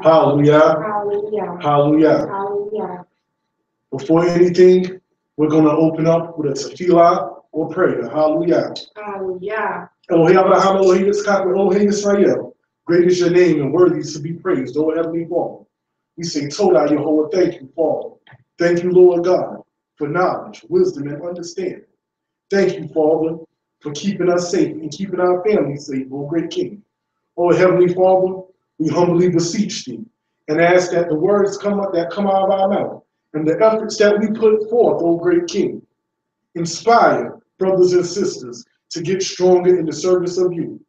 Hallelujah. Hallelujah. Hallelujah. Hallelujah. Before anything, we're going to open up with a tefillah or prayer. Hallelujah. Hallelujah. Elohim Abraham, Elohim Yitzchak, Elohim Israel. Great is your name and worthy to be praised, O Heavenly Father. We say, Todah Yehovah, thank you, Father. Thank you, Lord God, for knowledge, wisdom, and understanding. Thank you, Father, for keeping us safe and keeping our families safe, O great King. O Heavenly Father, we humbly beseech thee and ask that the words that come out of our mouth and the efforts that we put forth, O great King, inspire brothers and sisters to get stronger in the service of you.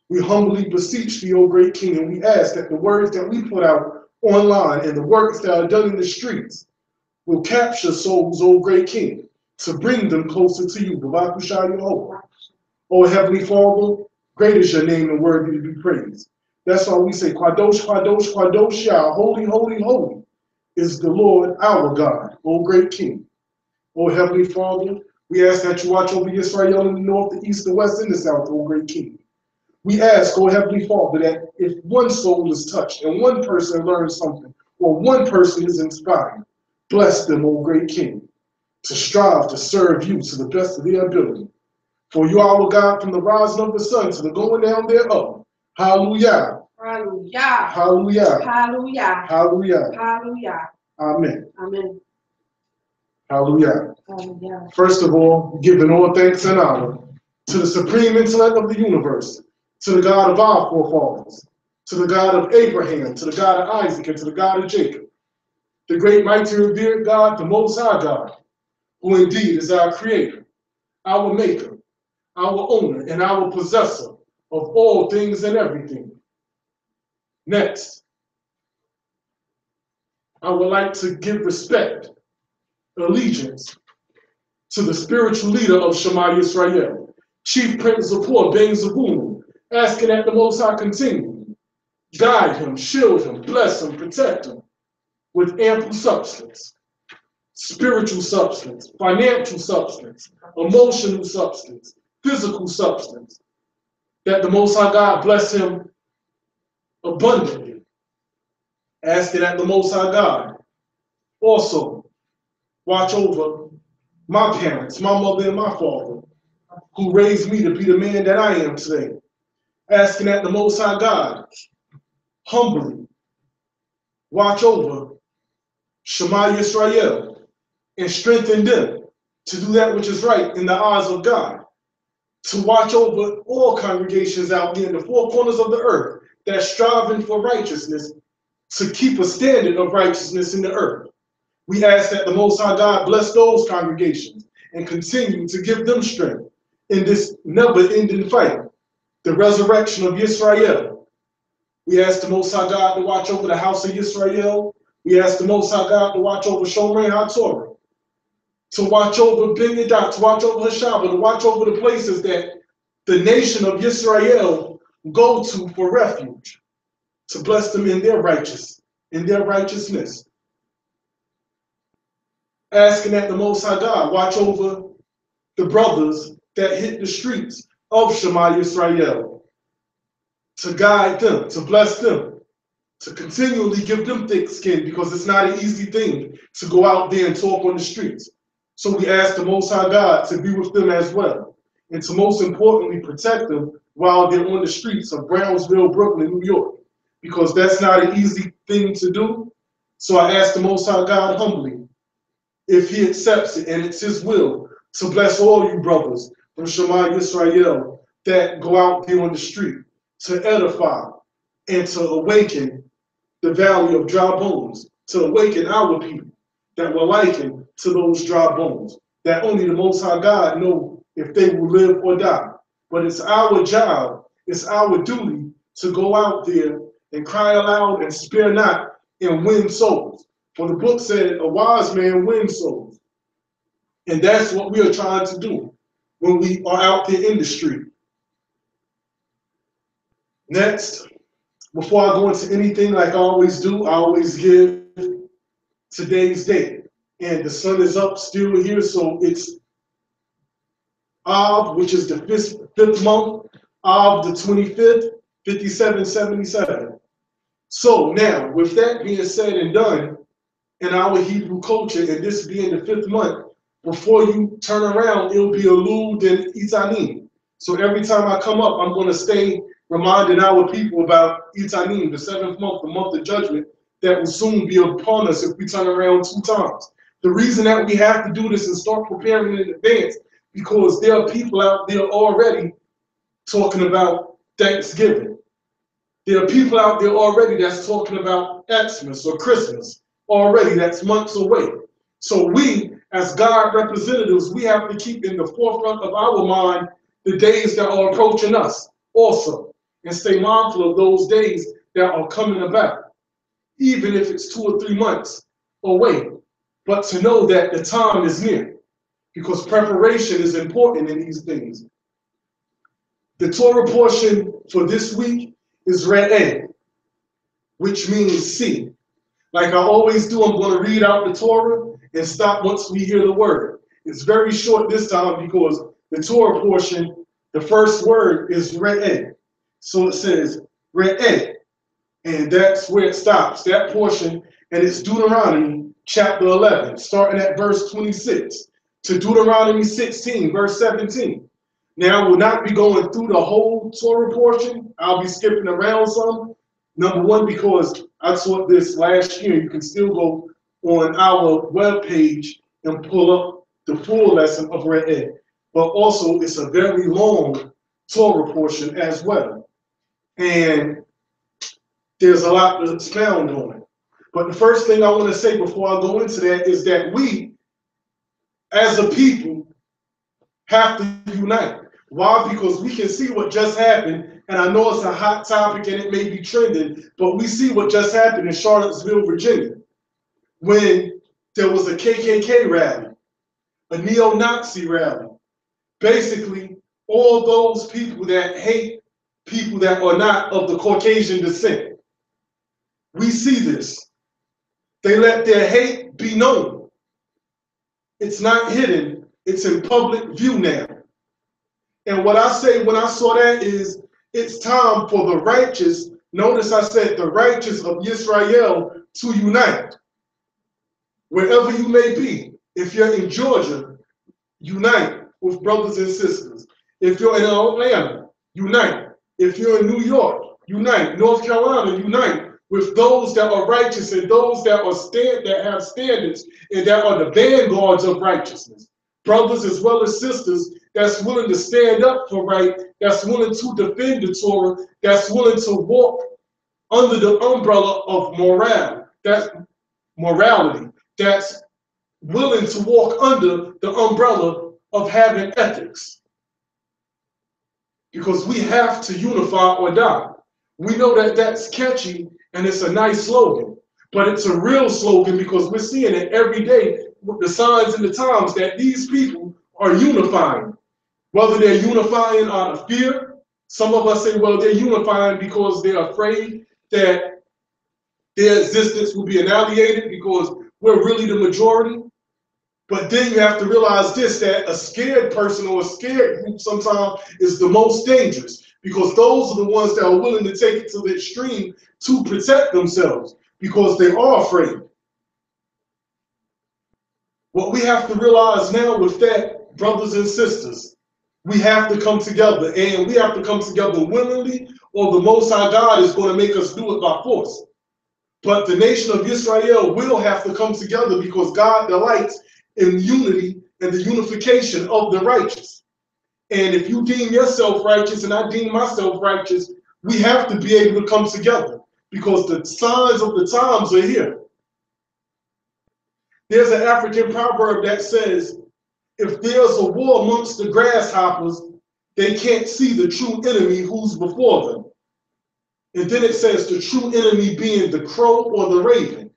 We humbly beseech thee, O great King, and we ask that the words that we put out online and the works that are done in the streets will capture souls, O great King, to bring them closer to you. O Heavenly Father, great is your name and worthy to be praised. That's why we say, Kadosh, Kadosh, Kadosh, Yah, holy, holy, holy is the Lord our God, O great King. O Heavenly Father, we ask that you watch over Israel in the north, the east, the west, and the south, O great King. We ask, O Heavenly Father, that if one soul is touched and one person learns something, or one person is inspired, bless them, O great King, to strive to serve you to the best of their ability. For you are our God from the rising of the sun to the going down thereof. Hallelujah. Hallelujah. Hallelujah. Hallelujah. Hallelujah. Hallelujah. Amen. Amen. Hallelujah. Hallelujah. First of all, giving all thanks and honor to the supreme intellect of the universe, to the God of our forefathers, to the God of Abraham, to the God of Isaac, and to the God of Jacob, the great, mighty, revered God, the Most High God, who indeed is our creator, our maker, our owner, and our possessor of all things and everything. Next, I would like to give respect, allegiance to the spiritual leader of Shema Yisrael, Chief Prince Zapor Ben Zabun, asking that the Most High continue, guide him, shield him, bless him, protect him with ample substance, spiritual substance, financial substance, emotional substance, physical substance, that the Most High God bless him abundantly, asking that the Most High God also watch over my parents, my mother and my father, who raised me to be the man that I am today, asking that the Most High God humbly watch over Shema Yisrael and strengthen them to do that which is right in the eyes of God, to watch over all congregations out there in the four corners of the earth that striving for righteousness, to keep a standard of righteousness in the earth. We ask that the Most High God bless those congregations and continue to give them strength in this never-ending fight, the resurrection of Yisrael. We ask the Most High God to watch over the house of Yisrael. We ask the Most High God to watch over Shomrei HaTorah, to watch over Ben Yadat, to watch over Hashaba, to watch over the places that the nation of Yisrael go to for refuge, to bless them in their righteousness. Asking that the Most High God watch over the brothers that hit the streets of Shema Yisrael, to guide them, to bless them, to continually give them thick skin, because it's not an easy thing to go out there and talk on the streets. So we ask the Most High God to be with them as well, and to most importantly protect them while they're on the streets of Brownsville, Brooklyn, New York, because that's not an easy thing to do. So I ask the Most High God humbly, if he accepts it and it's his will, to bless all you brothers from Shema Yisrael that go out there on the street to edify and to awaken the valley of dry bones, to awaken our people that were likened to those dry bones, that only the Most High God know if they will live or die. But it's our job, it's our duty to go out there and cry aloud and spare not and win souls. For the book said, a wise man wins souls. And that's what we are trying to do when we are out there in the street. Next, before I go into anything like I always do, I always give today's date. And the sun is up still here, so it's Av, which is the fifth month, Av the 25th, 5777. So now, with that being said and done, in our Hebrew culture, and this being the 5th month, before you turn around, it'll be Elul and Itanim. So every time I come up, I'm going to stay reminding our people about Itanim, the 7th month, the month of judgment, that will soon be upon us if we turn around 2 times. The reason that we have to do this and start preparing in advance, because there are people out there already talking about Thanksgiving. There are people out there already that's talking about Xmas or Christmas already, that's months away. So we, as God representatives, we have to keep in the forefront of our mind the days that are approaching us also, and stay mindful of those days that are coming about, even if it's 2 or 3 months away. But to know that the time is near, because preparation is important in these things. The Torah portion for this week is Re'eh, which means see. Like I always do, I'm going to read out the Torah and stop once we hear the word. It's very short this time because the Torah portion, the first word is Re'eh. So it says Re'eh, and that's where it stops, that portion, and it's Deuteronomy chapter 11, starting at verse 26 to Deuteronomy 16, verse 17. Now, I will not be going through the whole Torah portion. I'll be skipping around some. Number one, because I taught this last year. You can still go on our webpage and pull up the full lesson of Re'eh. But also, it's a very long Torah portion as well. And there's a lot to expound on it. But the first thing I want to say before I go into that is that we, as a people, have to unite. Why? Because we can see what just happened, and I know it's a hot topic and it may be trending, but we see what just happened in Charlottesville, Virginia, when there was a KKK rally, a neo-Nazi rally. Basically, all those people that hate people that are not of the Caucasian descent. We see this. They let their hate be known. It's not hidden, it's in public view now. And what I say when I saw that is, it's time for the righteous, notice I said the righteous of Israel, to unite. Wherever you may be. If you're in Georgia, unite with brothers and sisters. If you're in Atlanta, unite. If you're in New York, unite. North Carolina, unite with those that are righteous and those that are that have standards and that are the vanguards of righteousness. Brothers as well as sisters that's willing to stand up for right, that's willing to defend the Torah, that's willing to walk under the umbrella of morality, that's willing to walk under the umbrella of having ethics. Because we have to unify or die. We know that that's catchy and it's a nice slogan, but it's a real slogan because we're seeing it every day with the signs and the times that these people are unifying. Whether they're unifying out of fear, some of us say, well, they're unifying because they're afraid that their existence will be annihilated because we're really the majority. But then you have to realize this, that a scared person or a scared group sometimes is the most dangerous, because those are the ones that are willing to take it to the extreme to protect themselves because they are afraid. What we have to realize now with that, brothers and sisters, we have to come together, and we have to come together willingly, or the Most High God is going to make us do it by force. But the nation of Israel will have to come together because God delights in unity and the unification of the righteous. And if you deem yourself righteous and I deem myself righteous, we have to be able to come together because the signs of the times are here. There's an African proverb that says, if there's a war amongst the grasshoppers, they can't see the true enemy who's before them. And then it says the true enemy being the crow or the raven,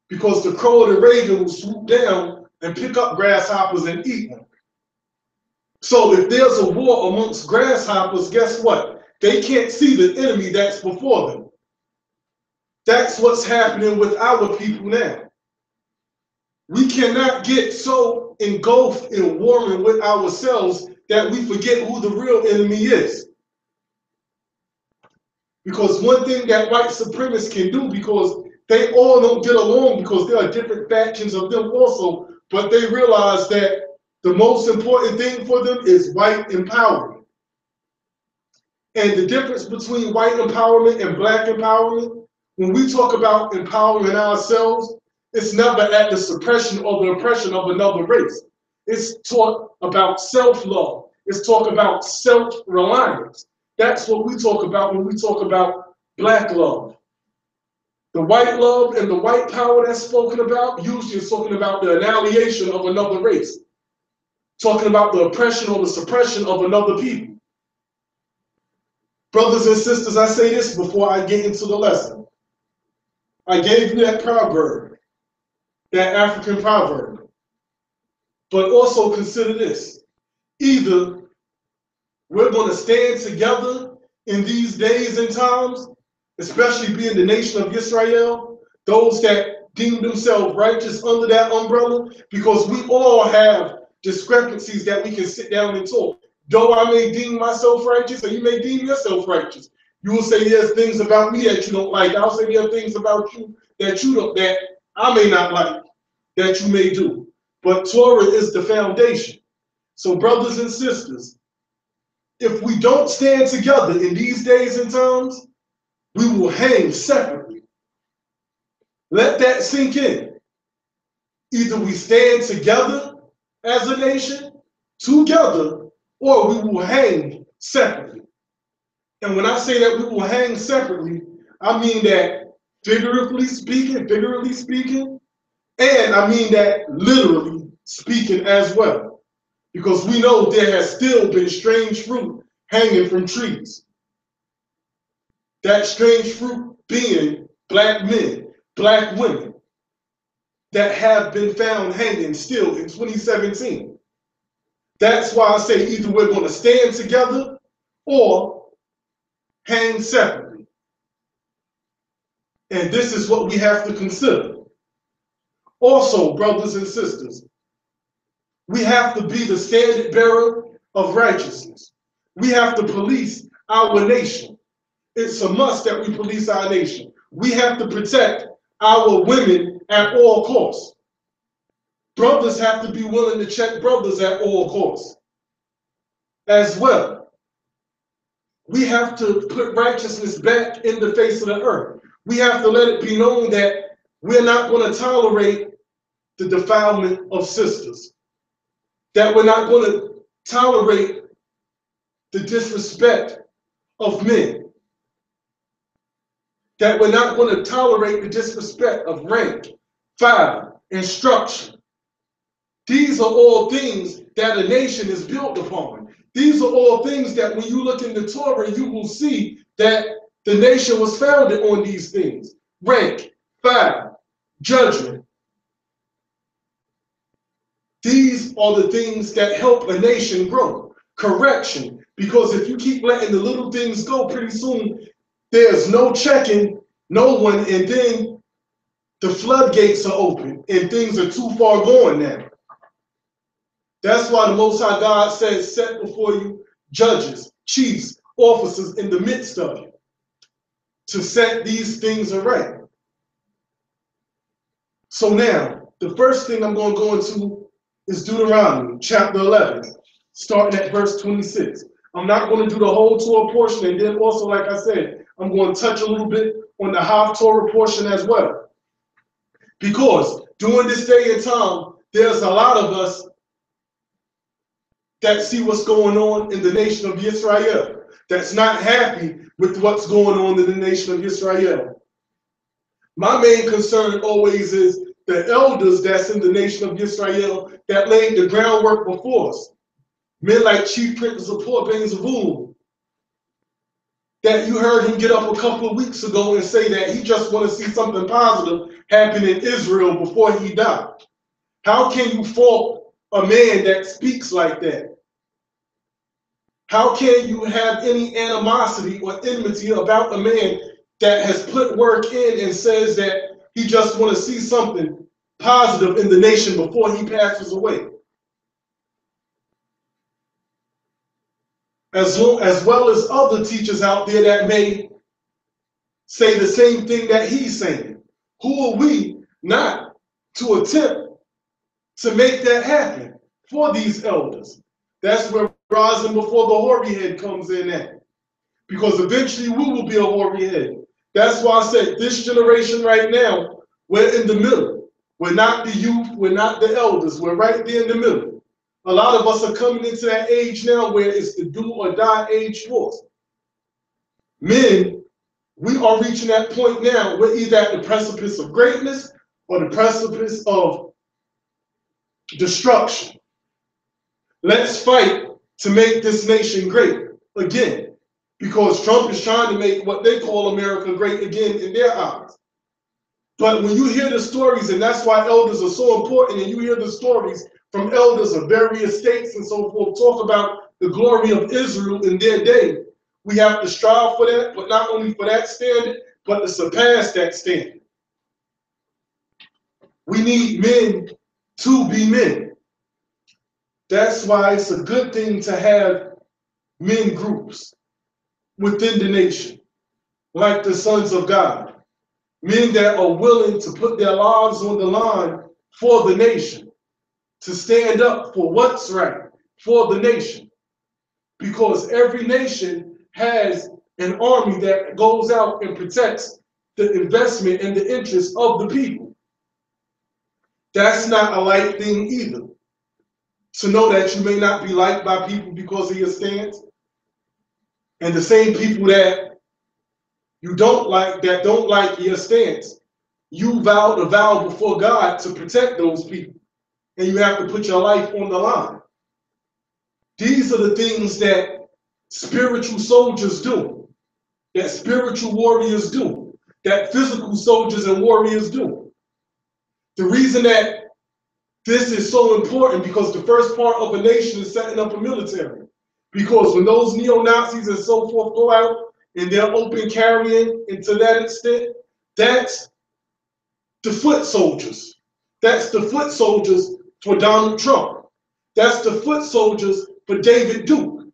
because the crow or the raven will swoop down and pick up grasshoppers and eat them. So if there's a war amongst grasshoppers, guess what? They can't see the enemy that's before them. That's what's happening with our people now. We cannot get so engulfed in warring with ourselves that we forget who the real enemy is. Because one thing that white supremacists can do, because they all don't get along, because there are different factions of them also, but they realize that the most important thing for them is white empowerment. And the difference between white empowerment and black empowerment, when we talk about empowering ourselves, it's never at the suppression or the oppression of another race. It's taught about self-love. It's talk about self-reliance. That's what we talk about when we talk about black love. The white love and the white power that's spoken about usually is talking about the annihilation of another race, talking about the oppression or the suppression of another people. Brothers and sisters, I say this before I get into the lesson. I gave you that proverb, that African proverb. But also consider this. Either we're going to stand together in these days and times, especially being the nation of Israel, those that deem themselves righteous under that umbrella, because we all have discrepancies that we can sit down and talk. Though I may deem myself righteous, and you may deem yourself righteous, you will say there's things about me that you don't like. I'll say there are things about you that that I may not like, that you may do. But Torah is the foundation. So brothers and sisters, if we don't stand together in these days and times, we will hang separately. Let that sink in. Either we stand together as a nation, together, or we will hang separately. And when I say that we will hang separately, I mean that figuratively speaking, and I mean that literally speaking as well. Because we know there has still been strange fruit hanging from trees. That strange fruit being black men, black women that have been found hanging still in 2017. That's why I say either we're going to stand together or hang separately. And this is what we have to consider. Also, brothers and sisters, we have to be the standard bearer of righteousness. We have to police our nation. It's a must that we police our nation. We have to protect our women at all costs. Brothers have to be willing to check brothers at all costs as well. We have to put righteousness back in the face of the earth. We have to let it be known that we're not going to tolerate the defilement of sisters, that we're not going to tolerate the disrespect of men, that we're not going to tolerate the disrespect of rank, file, instruction. These are all things that a nation is built upon. These are all things that when you look in the Torah, you will see that the nation was founded on these things. Rank, file, judgment. These are the things that help a nation grow. Correction, because if you keep letting the little things go, pretty soon there's no checking, no one, and then the floodgates are open and things are too far gone now. That's why the Most High God says, set before you judges, chiefs, officers in the midst of you to set these things right. So now, the first thing I'm going to go into is Deuteronomy chapter 11, starting at verse 26. I'm not going to do the whole Torah portion, and then also, like I said, I'm going to touch a little bit on the half Torah portion as well. Because during this day and time, there's a lot of us that see what's going on in the nation of Israel, that's not happy with what's going on in the nation of Israel. My main concern always is the elders that's in the nation of Israel that laid the groundwork before us. Men like Chief Prince of Port Benzavul, that you heard him get up a couple of weeks ago and say that he just want to see something positive happen in Israel before he died. How can you fault a man that speaks like that? How can you have any animosity or enmity about a man that has put work in and says that he just want to see something positive in the nation before he passes away? As well as other teachers out there that may say the same thing that he's saying? Who are we not to attempt to make that happen for these elders? That's where rising before the hoary head comes in at. Because eventually we will be a hoary head. That's why I said this generation right now, we're in the middle. We're not the youth, we're not the elders, we're right there in the middle. A lot of us are coming into that age now where it's the do or die age for us. Men, we are reaching that point now. We're either at the precipice of greatness or the precipice of destruction. Let's fight to make this nation great again, because Trump is trying to make what they call America great again in their eyes. But when you hear the stories, and that's why elders are so important, and you hear the stories from elders of various states and so forth talk about the glory of Israel in their day, we have to strive for that, but not only for that standard, but to surpass that standard. We need men to be men. That's why it's a good thing to have men groups within the nation, like the sons of God. Men that are willing to put their lives on the line for the nation, to stand up for what's right for the nation. Because every nation has an army that goes out and protects the investment and the interests of the people. That's not a light thing either. To know that you may not be liked by people because of your stance, and the same people that you don't like, that don't like your stance, you vowed a vow before God to protect those people, and you have to put your life on the line. These are the things that spiritual soldiers do, that spiritual warriors do, that physical soldiers and warriors do. The reason that this is so important, because the first part of a nation is setting up a military. Because when those neo-Nazis and so forth go out and they're open carrying, and to that extent, that's the foot soldiers. That's the foot soldiers for Donald Trump. That's the foot soldiers for David Duke.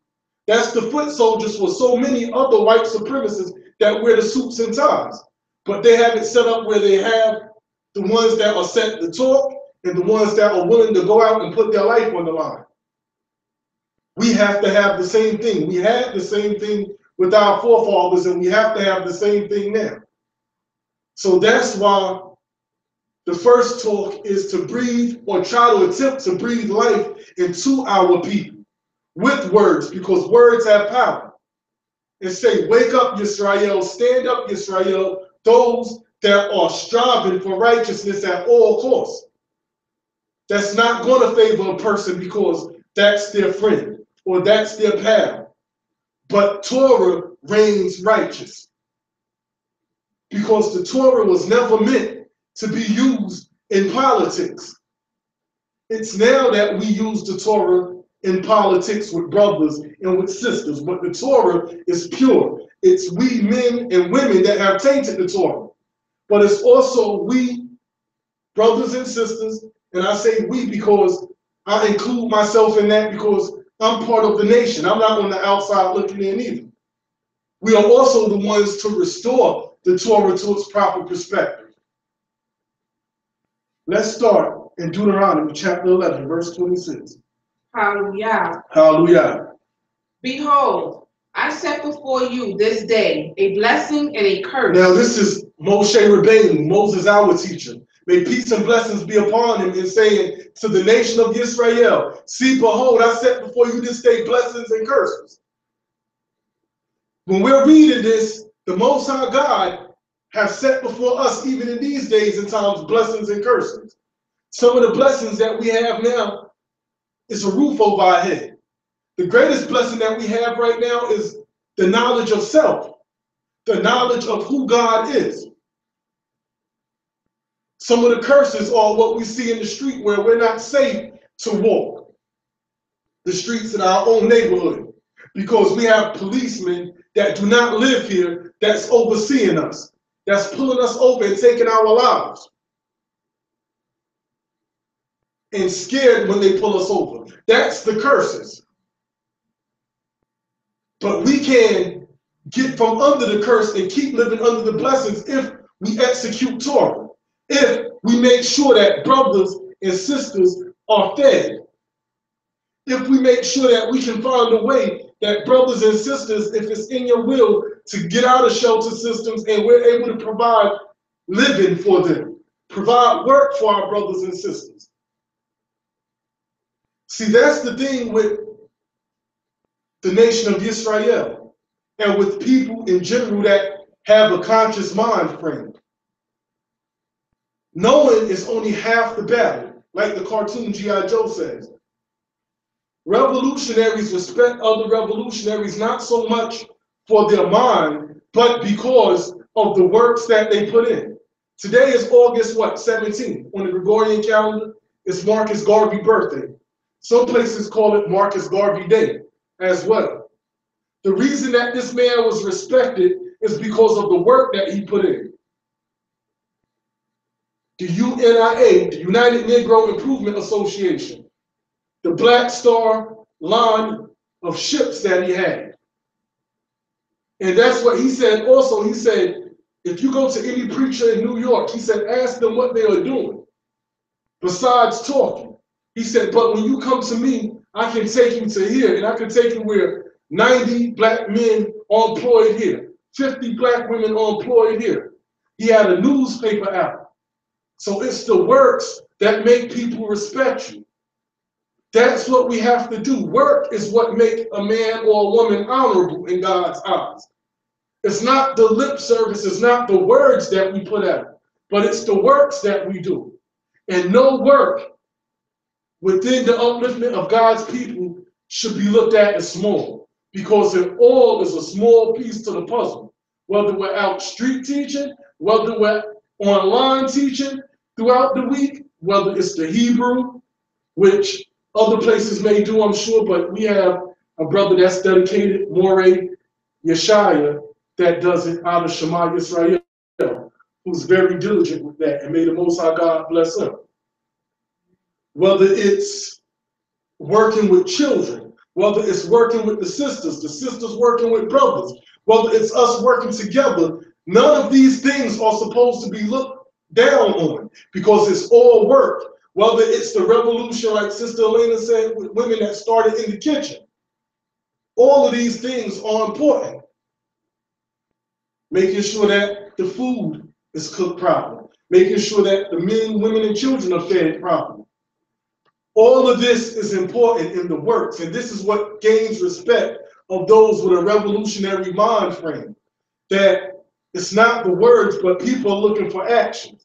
That's the foot soldiers for so many other white supremacists that wear the suits and ties. But they have it set up where they have the ones that are set to talk and the ones that are willing to go out and put their life on the line. We have to have the same thing. We had the same thing with our forefathers, and we have to have the same thing now. So that's why the first talk is to breathe, or try to attempt to breathe life into our people with words, because words have power. And say, wake up, Yisrael, stand up, Yisrael, those that are striving for righteousness at all costs. That's not going to favor a person because that's their friend or that's their pal. But Torah reigns righteous, because the Torah was never meant to be used in politics. It's now that we use the Torah in politics with brothers and with sisters, but the Torah is pure. It's we men and women that have tainted the Torah. But it's also we, brothers and sisters, and I say we because I include myself in that, because I'm part of the nation. I'm not on the outside looking in either. We are also the ones to restore the Torah to its proper perspective. Let's start in Deuteronomy chapter 11, verse 26. Hallelujah. Hallelujah. Behold, I set before you this day a blessing and a curse. Now this is Moshe Rabbeinu, Moses our teacher. May peace and blessings be upon him, in saying to the nation of Israel, see, behold, I set before you this day blessings and curses. When we're reading this, the Most High God have set before us, even in these days and times, blessings and curses. Some of the blessings that we have now is a roof over our head. The greatest blessing that we have right now is the knowledge of self, the knowledge of who God is. Some of the curses are what we see in the street, where we're not safe to walk the streets in our own neighborhood, because we have policemen that do not live here that's overseeing us, that's pulling us over and taking our lives, and scared when they pull us over. That's the curses. But we can get from under the curse and keep living under the blessings if we execute Torah, if we make sure that brothers and sisters are fed, if we make sure that we can find a way that brothers and sisters, if it's in your will, to get out of shelter systems and we're able to provide living for them, provide work for our brothers and sisters. See, that's the thing with the nation of Israel and with people in general that have a conscious mind frame. Knowing is only half the battle, like the cartoon G.I. Joe says. Revolutionaries respect other revolutionaries not so much for their mind, but because of the works that they put in. Today is August, 17th on the Gregorian calendar. It's Marcus Garvey's birthday. Some places call it Marcus Garvey Day as well. The reason that this man was respected is because of the work that he put in. The UNIA, the United Negro Improvement Association, the Black Star line of ships that he had. And that's what he said also. He said, if you go to any preacher in New York, he said, ask them what they are doing besides talking. He said, but when you come to me, I can take you to here, and I can take you where 90 black men are employed here, 50 black women are employed here. He had a newspaper out. So it's the works that make people respect you. That's what we have to do. Work is what makes a man or a woman honorable in God's eyes. It's not the lip service, it's not the words that we put out, but it's the works that we do. And no work within the upliftment of God's people should be looked at as small, because it all is a small piece to the puzzle. Whether we're out street teaching, whether we're online teaching throughout the week, whether it's the Hebrew, which other places may do, I'm sure, but we have a brother that's dedicated, Moreh Yeshaya, that does it out of Shema Yisrael, who's very diligent with that, and may the Most High God bless him. Whether it's working with children, whether it's working with the sisters working with brothers, whether it's us working together, none of these things are supposed to be looked down on, because it's all work. Whether it's the revolution, like Sister Elena said, with women that started in the kitchen. All of these things are important. Making sure that the food is cooked properly. Making sure that the men, women, and children are fed properly. All of this is important in the works, and this is what gains respect of those with a revolutionary mind frame. That it's not the words, but people are looking for action.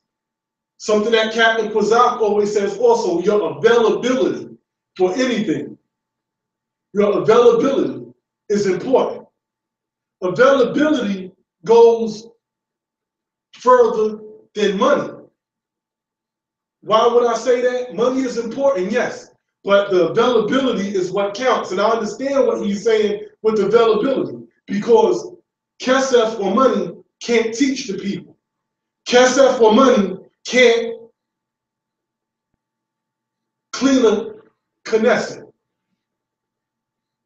Something that Captain Kwazak always says also, your availability for anything. Your availability is important. Availability goes further than money. Why would I say that? Money is important, yes, but the availability is what counts. And I understand what he's saying with availability, because kesef or money can't teach the people. Kesef or money can't clean a Knesset.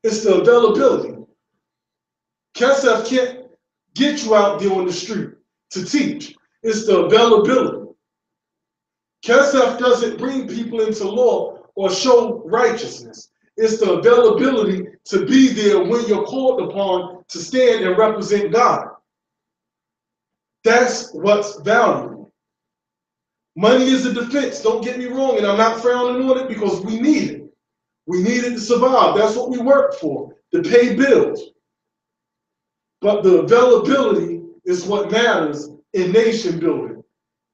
It's the availability. Kesef can't get you out there on the street to teach. It's the availability. Kesef doesn't bring people into law or show righteousness. It's the availability to be there when you're called upon to stand and represent God. That's what's valuable. Money is a defense, don't get me wrong, and I'm not frowning on it, because we need it. We need it to survive. That's what we work for, to pay bills. But the availability is what matters in nation building.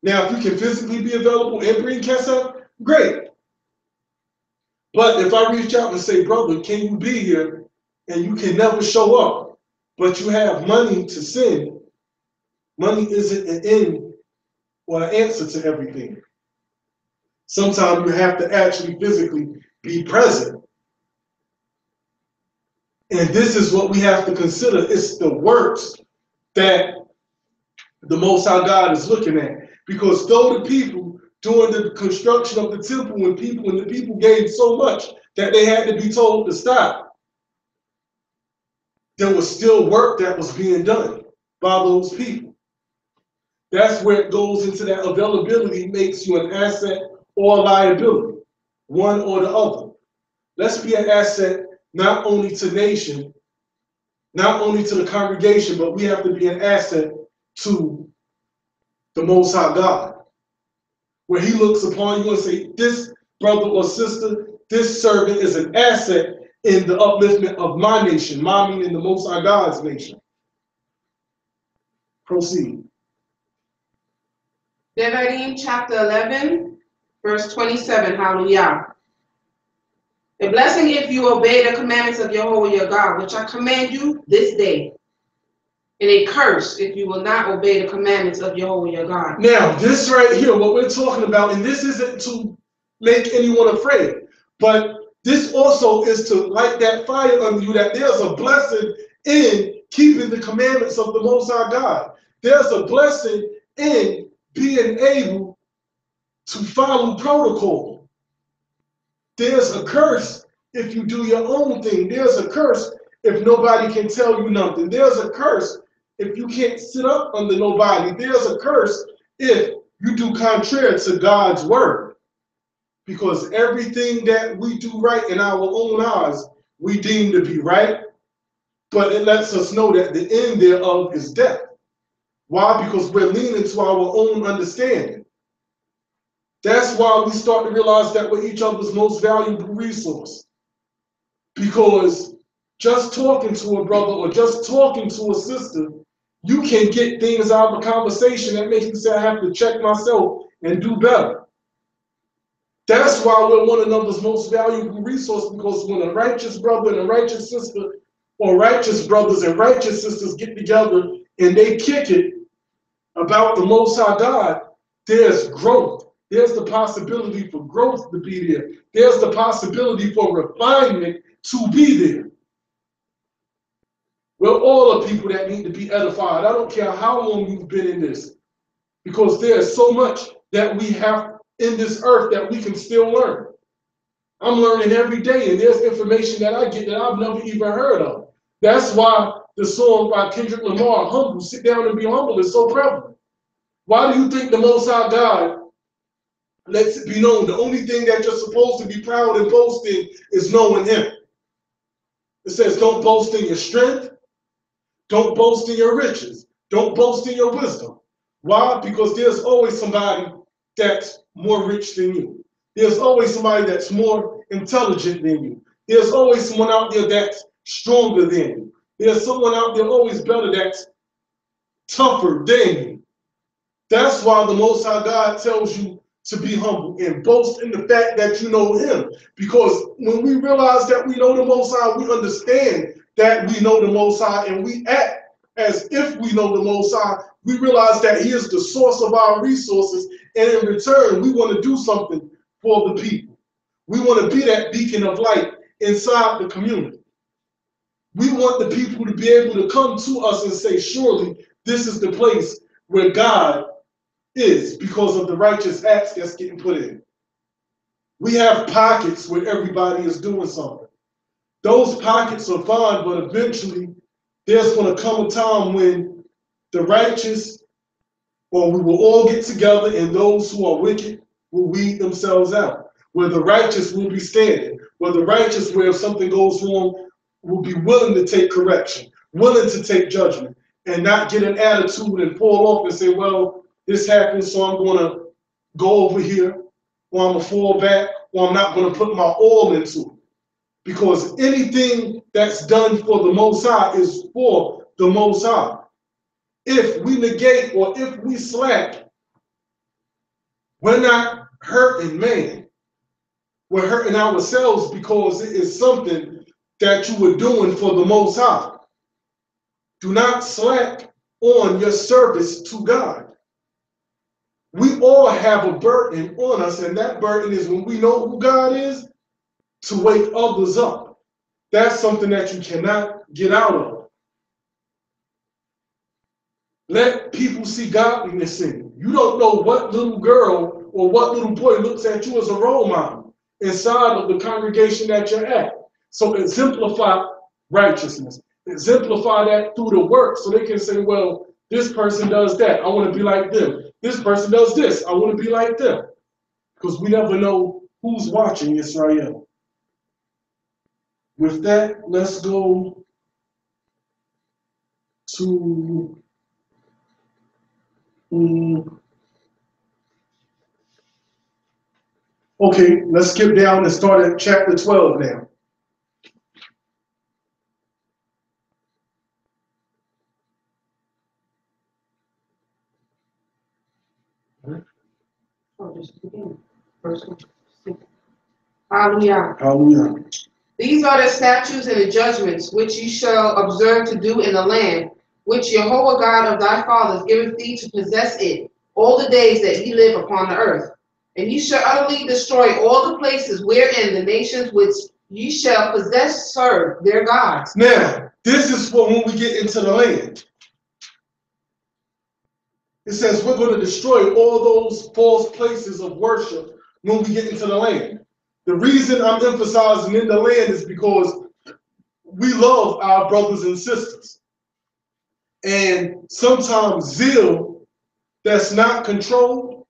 Now, if you can physically be available and bring kesef, great. But if I reach out and say, brother, can you be here, and you can never show up, but you have money to send, money isn't an end or an answer to everything. Sometimes you have to actually physically be present. And this is what we have to consider. It's the works that the Most High God is looking at. Because though the people, during the construction of the temple, when the people gave so much that they had to be told to stop, there was still work that was being done by those people. That's where it goes into that availability makes you an asset or a liability, one or the other. Let's be an asset not only to nation, not only to the congregation, but we have to be an asset to the Most High God, where He looks upon you and say, this brother or sister, this servant is an asset in the upliftment of my nation, my meaning the Most High God's nation. Proceed. Devarim chapter 11, verse 27, hallelujah. A blessing if you obey the commandments of Jehovah your God, which I command you this day. And a curse if you will not obey the commandments of Jehovah your God. Now, this right here, what we're talking about, and this isn't to make anyone afraid, but this also is to light that fire under you, that there's a blessing in keeping the commandments of the Most High God. There's a blessing in being able to follow protocol. There's a curse if you do your own thing. There's a curse if nobody can tell you nothing. There's a curse if you can't sit up under nobody. There's a curse if you do contrary to God's word. Because everything that we do right in our own eyes, we deem to be right. But it lets us know that the end thereof is death. Why? Because we're leaning to our own understanding. That's why we start to realize that we're each other's most valuable resource. Because just talking to a brother or just talking to a sister, you can get things out of a conversation that makes you say, I have to check myself and do better. That's why we're one another's most valuable resource, because when a righteous brother and a righteous sister, or righteous brothers and righteous sisters get together and they kick it about the Most High God, there's growth. There's the possibility for growth to be there. There's the possibility for refinement to be there. We're all the people that need to be edified. I don't care how long you've been in this, because there's so much that we have in this earth that we can still learn. I'm learning every day, and there's information that I get that I've never even heard of. That's why the song by Kendrick Lamar, Humble, Sit Down and Be Humble, is so prevalent. Why do you think the Most High God lets it be known the only thing that you're supposed to be proud and boast in is knowing Him? It says, don't boast in your strength. Don't boast in your riches. Don't boast in your wisdom. Why? Because there's always somebody that's more rich than you. There's always somebody that's more intelligent than you. There's always someone out there that's stronger than you. There's someone out there always better that's tougher than you. That's why the Most High God tells you to be humble and boast in the fact that you know Him. Because when we realize that we know the Most High, we understand that we know the Most High, and we act as if we know the Most High. We realize that He is the source of our resources, and in return, we want to do something for the people. We want to be that beacon of light inside the community. We want the people to be able to come to us and say, surely this is the place where God is, because of the righteous acts that's getting put in. We have pockets where everybody is doing something. Those pockets are fine, but eventually there's going to come a time when the righteous, or we will all get together, and those who are wicked will weed themselves out. Where the righteous will be standing. Where the righteous, where if something goes wrong, will be willing to take correction, willing to take judgment, and not get an attitude and fall off and say, well, this happened, so I'm going to go over here, or I'm going to fall back, or I'm not going to put my all into it. Because anything that's done for the Most High is for the Most High. If we negate or if we slack, we're not hurting man. We're hurting ourselves, because it is something that you were doing for the Most High. Do not slack on your service to God. We all have a burden on us, and that burden is, when we know who God is, to wake others up. That's something that you cannot get out of. Let people see godliness in you. You don't know what little girl or what little boy looks at you as a role model inside of the congregation that you're at. So exemplify righteousness. exemplify that through the work so they can say, well, this person does that. I want to be like them. This person does this. I want to be like them. Because we never know who's watching Israel. With that, let's go to okay, let's skip down and start at chapter 12 now. Hallelujah. Hallelujah. These are the statutes and the judgments which ye shall observe to do in the land, which Jehovah God of thy fathers giveth thee to possess it all the days that ye live upon the earth. And ye shall utterly destroy all the places wherein the nations which ye shall possess serve their gods. Now, this is for when we get into the land. It says we're going to destroy all those false places of worship when we get into the land. The reason I'm emphasizing in the land is because we love our brothers and sisters. And sometimes zeal that's not controlled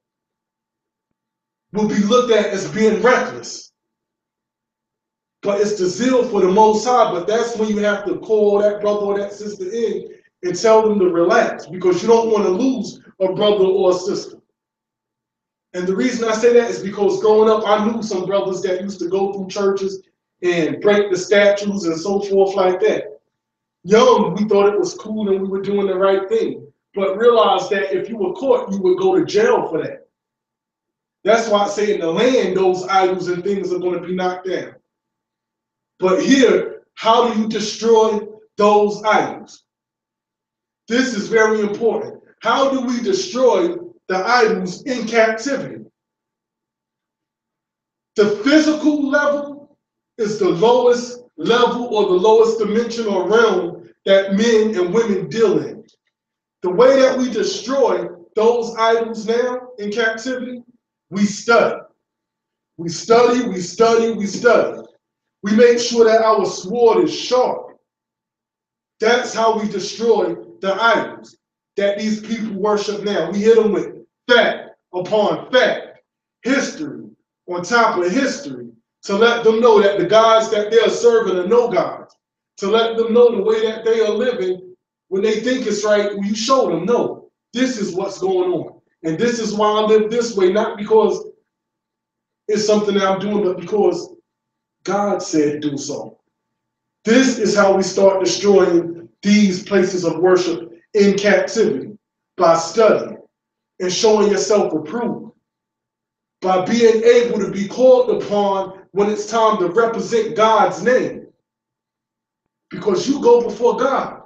will be looked at as being reckless. But it's the zeal for the Most High, but that's when you have to call that brother or that sister in and tell them to relax, because you don't want to lose a brother or a sister. And the reason I say that is because growing up, I knew some brothers that used to go through churches and break the statues and so forth like that. Young, we thought it was cool and we were doing the right thing, but realized that if you were caught, you would go to jail for that. That's why I say in the land, those idols and things are going to be knocked down. But here, how do you destroy those idols? This is very important. How do we destroy the idols in captivity? The physical level is the lowest level or the lowest dimension or realm that men and women deal in. The way that we destroy those idols now in captivity, we study. We study, we study, we study. We make sure that our sword is sharp. That's how we destroy the idols that these people worship now. We hit them with fact upon fact, history on top of history, to let them know that the gods that they are serving are no gods, to let them know the way that they are living when they think it's right. You show them, no, this is what's going on. And this is why I live this way, not because it's something that I'm doing, but because God said do so. This is how we start destroying these places of worship in captivity, by studying and showing yourself approved, by being able to be called upon when it's time to represent God's name, because you go before God.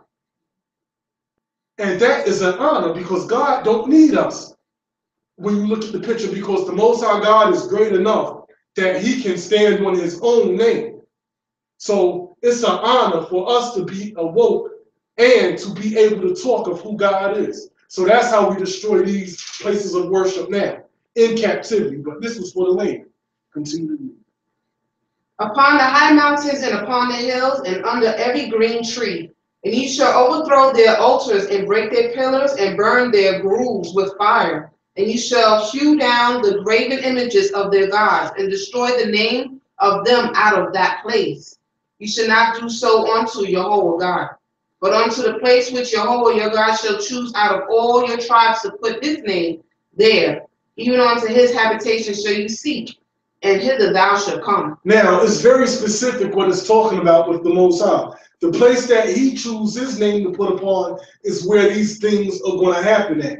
And that is an honor, because God don't need us when you look at the picture, because the Most High God is great enough that he can stand on his own name. So it's an honor for us to be awoke and to be able to talk of who God is. So that's how we destroy these places of worship now in captivity. But this was for the land. Continue to read. Upon the high mountains and upon the hills and under every green tree. And ye shall overthrow their altars and break their pillars and burn their groves with fire. And ye shall hew down the graven images of their gods and destroy the name of them out of that place. You shall not do so unto Jehovah God, but unto the place which Jehovah your God shall choose out of all your tribes to put his name there. Even unto his habitation shall you seek, and hither thou shalt come. Now, it's very specific what it's talking about with the Most High. The place that he chooses his name to put upon is where these things are going to happen at.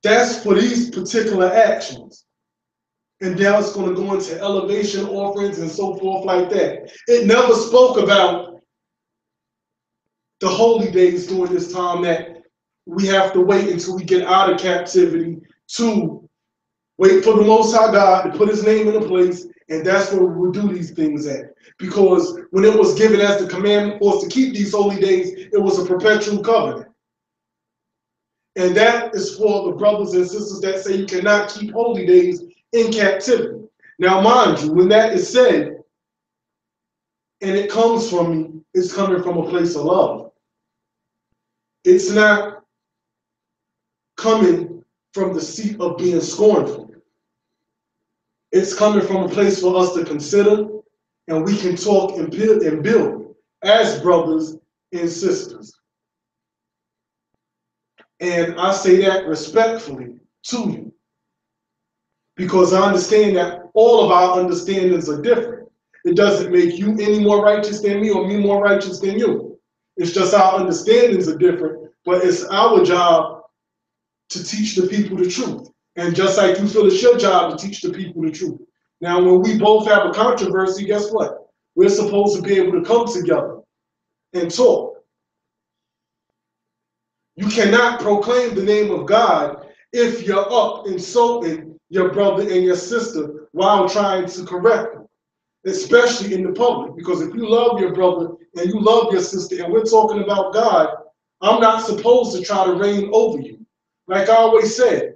That's for these particular actions. And now it's going to go into elevation offerings and so forth like that. It never spoke about the holy days during this time that we have to wait until we get out of captivity to wait for the Most High God to put his name in a place, and that's where we will do these things at. Because when it was given as the commandment for us to keep these holy days, it was a perpetual covenant. And that is for the brothers and sisters that say you cannot keep holy days in captivity. Now, mind you, when that is said, and it comes from me, It's coming from a place of love. It's not coming from the seat of being scornful. It's coming from a place for us to consider, and we can talk and build as brothers and sisters. And I say that respectfully to you, because I understand that all of our understandings are different. It doesn't make you any more righteous than me or me more righteous than you. It's just our understandings are different, but it's our job to teach the people the truth. And just like you feel it's your job to teach the people the truth. Now, when we both have a controversy, guess what? We're supposed to be able to come together and talk. You cannot proclaim the name of God if you're up insulting your brother and your sister while trying to correct them, especially in the public. Because if you love your brother and you love your sister and we're talking about God, I'm not supposed to try to reign over you. Like I always said,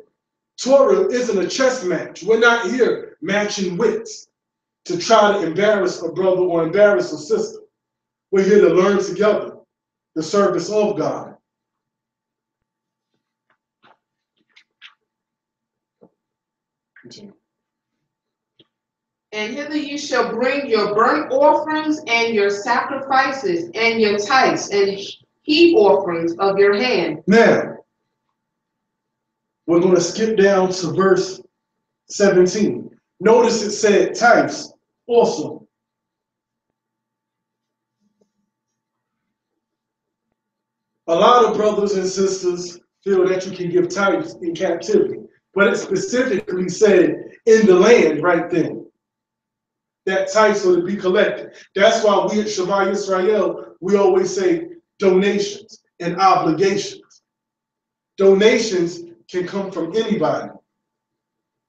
Torah isn't a chess match. We're not here matching wits to try to embarrass a brother or embarrass a sister. We're here to learn together the service of God. Continue. And hither you shall bring your burnt offerings and your sacrifices and your tithes and heap offerings of your hand. Now, we're going to skip down to verse 17. Notice it said tithes also. A lot of brothers and sisters feel that you can give tithes in captivity, but it specifically said in the land right then that tithes are to be collected. That's why we at Shema Yisrael, we always say donations and obligations. Donations can come from anybody,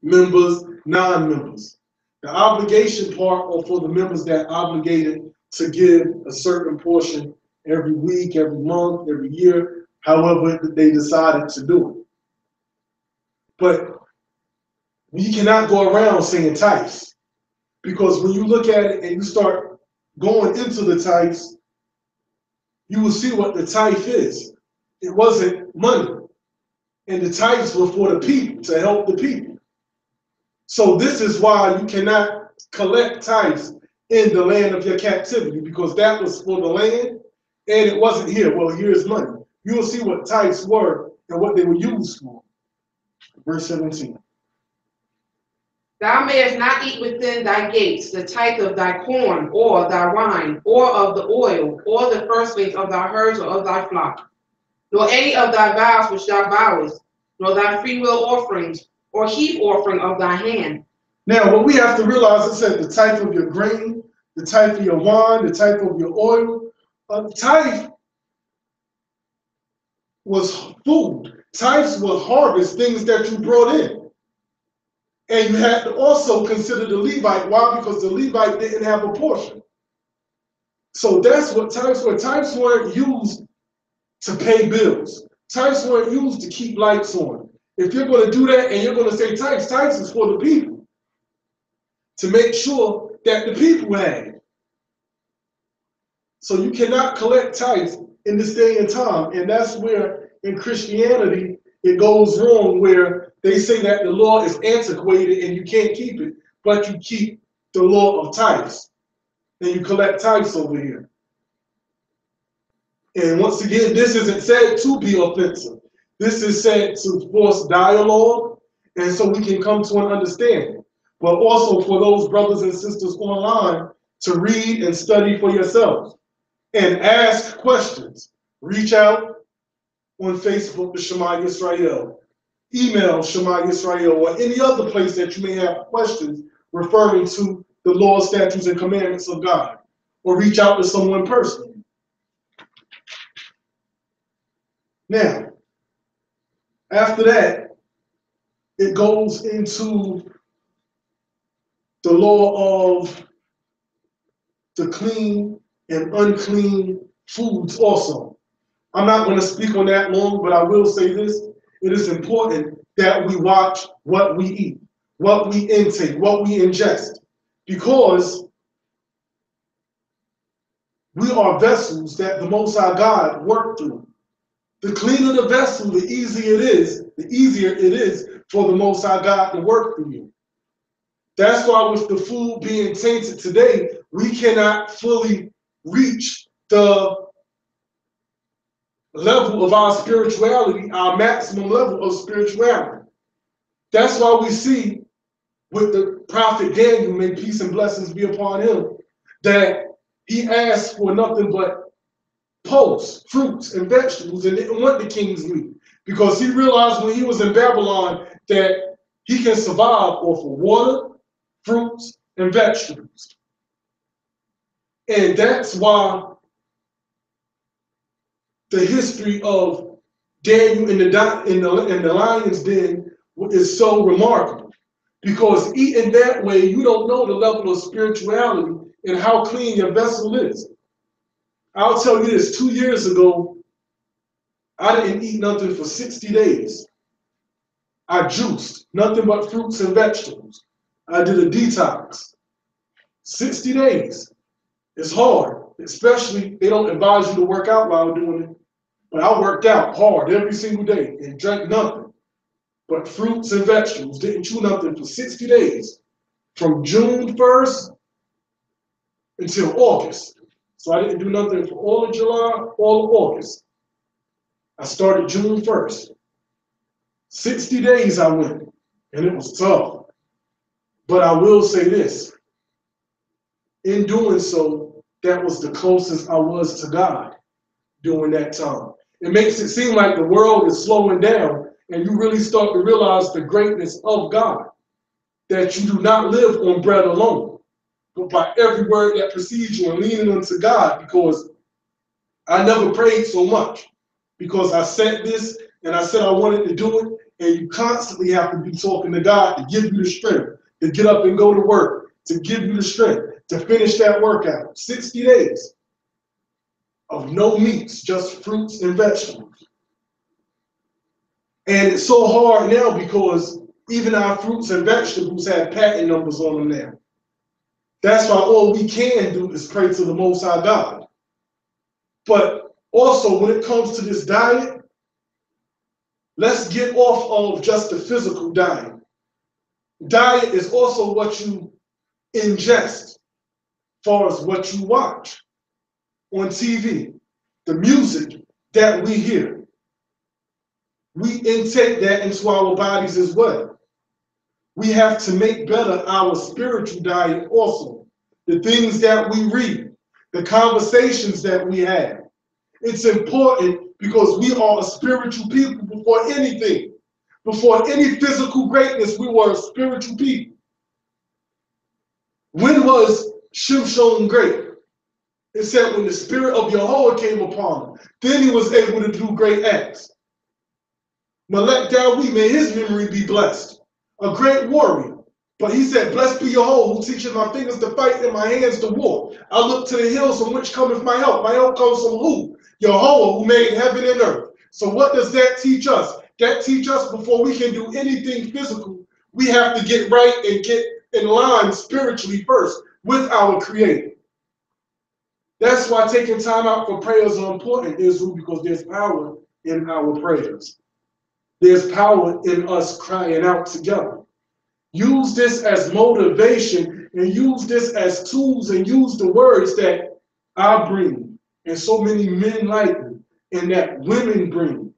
members, non-members. The obligation part are for the members that are obligated to give a certain portion every week, every month, every year, however they decided to do it. But we cannot go around saying tithes, because when you look at it and you start going into the tithes, you will see what the tithe is. It wasn't money. And the tithes were for the people, to help the people. So this is why you cannot collect tithes in the land of your captivity, because that was for the land and it wasn't here. Well, here's money. You will see what tithes were and what they were used for. Verse 17. Thou mayest not eat within thy gates the tithe of thy corn, or thy wine, or of the oil, or the firstlings of thy herds or of thy flock, nor any of thy vows which thou vowest, nor thy freewill offerings, or heap offering of thy hand. Now, what we have to realize, it said the tithe of your grain, the tithe of your wine, the tithe of your oil. Tithe was food. Tithes was harvest, things that you brought in. And you had to also consider the Levite. Why? Because the Levite didn't have a portion. So that's what tithes were. Tithes weren't used to pay bills. Tithes weren't used to keep lights on. If you're going to do that and you're going to say tithes, tithes is for the people, to make sure that the people had. So you cannot collect tithes in this day and time. And that's where in Christianity it goes wrong, where they say that the law is antiquated and you can't keep it, but you keep the law of tithes. And you collect tithes over here. And once again, this isn't said to be offensive. This is said to force dialogue, and so we can come to an understanding. But also for those brothers and sisters online to read and study for yourselves and ask questions. Reach out on Facebook to Shema Yisrael. Email Shema Yisrael or any other place that you may have questions referring to the law, statutes, and commandments of God. Or reach out to someone personally. Now, after that, it goes into the law of the clean and unclean foods also. I'm not going to speak on that long, but I will say this. It is important that we watch what we eat, what we intake, what we ingest, because We are vessels that the Most High God worked through. The cleaner the vessel, the easier it is for the Most High God to work through you. That's why with the food being tainted today, we cannot fully reach the level of our spirituality, our maximum level of spirituality. That's why we see with the prophet Daniel, may peace and blessings be upon him, that he asked for nothing but pulse, fruits, and vegetables, and didn't want the king's meat, because he realized when he was in Babylon that he can survive off of water, fruits, and vegetables. And that's why the history of Daniel in the lion's den is so remarkable. Because eating that way, you don't know the level of spirituality and how clean your vessel is. I'll tell you this, 2 years ago, I didn't eat nothing for 60 days. I juiced, nothing but fruits and vegetables. I did a detox. 60 days. It's hard, especially they don't advise you to work out while doing it. But I worked out hard every single day and drank nothing but fruits and vegetables. Didn't chew nothing for 60 days, from June 1st until August. So I didn't do nothing for all of July, all of August. I started June 1st. 60 days I went, and it was tough. But I will say this. In doing so, that was the closest I was to God during that time. It makes it seem like the world is slowing down, and you really start to realize the greatness of God, that you do not live on bread alone, but by every word that precedes you, and leaning unto God, because I never prayed so much, because I said this and I said I wanted to do it, and you constantly have to be talking to God to give you the strength to get up and go to work, to give you the strength to finish that workout. 60 days of no meats, just fruits and vegetables. And it's so hard now because even our fruits and vegetables have patent numbers on them now. That's why all we can do is pray to the Most High God. But also, when it comes to this diet, let's get off of just the physical diet. Diet is also what you ingest, as far as what you watch on TV, the music that we hear. We intake that into our bodies as well. We have to make better our spiritual diet also. The things that we read, the conversations that we have. It's important because we are a spiritual people before anything. Before any physical greatness, we were a spiritual people. When was Shimshon great? It said when the spirit of Yahweh came upon him, then he was able to do great acts. Malachi, may his memory be blessed, a great warrior. But he said, blessed be Yahweh, who teaches my fingers to fight and my hands to war. I look to the hills from which cometh my help. My help comes from who? Yahweh, who made heaven and earth. So what does that teach us? That teaches us before we can do anything physical, we have to get right and get in line spiritually first with our Creator. That's why taking time out for prayers are important, Israel, because there's power in our prayers. There's power in us crying out together. Use this as motivation and use this as tools and use the words that I bring and so many men like me and that women bring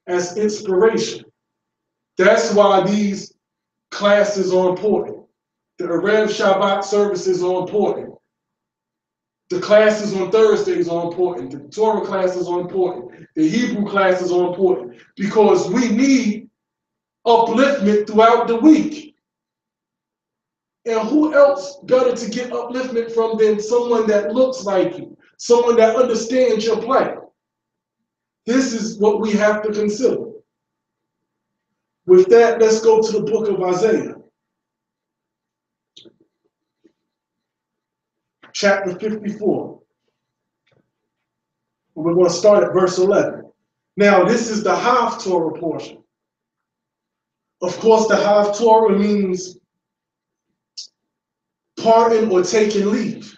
as inspiration. That's why these classes are important. The Erev Shabbat services are important. The classes on Thursdays are important. The Torah classes are important. The Hebrew classes are important because we need upliftment throughout the week. And who else better to get upliftment from than someone that looks like you, someone that understands your plight? This is what we have to consider. With that, let's go to the book of Isaiah, chapter 54. We're going to start at verse 11. Now, this is the half Torah portion. Of course, the half Torah means pardon or taking leave.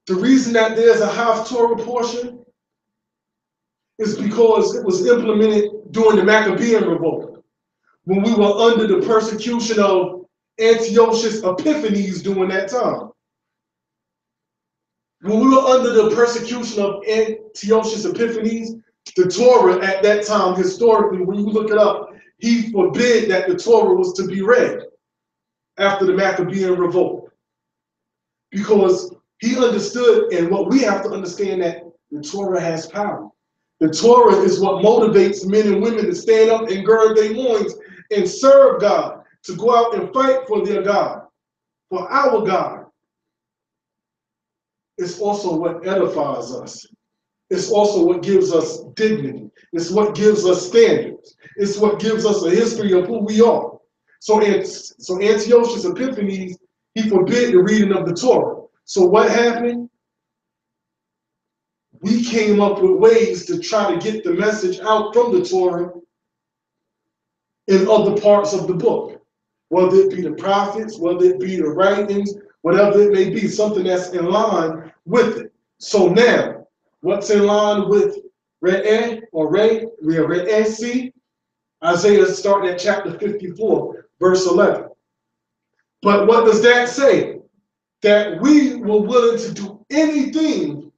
The reason that there's a half Torah portion is because it was implemented during the Maccabean revolt, when we were under the persecution of Antiochus Epiphanes during that time. When we were under the persecution of Antiochus Epiphanes, the Torah at that time, historically, when you look it up, he forbid that the Torah was to be read after the Maccabean revolt. Because he understood, and what we have to understand, that the Torah has power. The Torah is what motivates men and women to stand up and gird their loins and serve God, to go out and fight for their God, for our God. It's also what edifies us. It's also what gives us dignity. It's what gives us standards. It's what gives us a history of who we are. So Antiochus Epiphanes, he forbid the reading of the Torah. So what happened? We came up with ways to try to get the message out from the Torah in other parts of the book, whether it be the prophets, whether it be the writings, whatever it may be, something that's in line with it. So now, what's in line with Re'eh or Re'eh? Isaiah starting at chapter 54, verse 11. But what does that say? That we were willing to do anything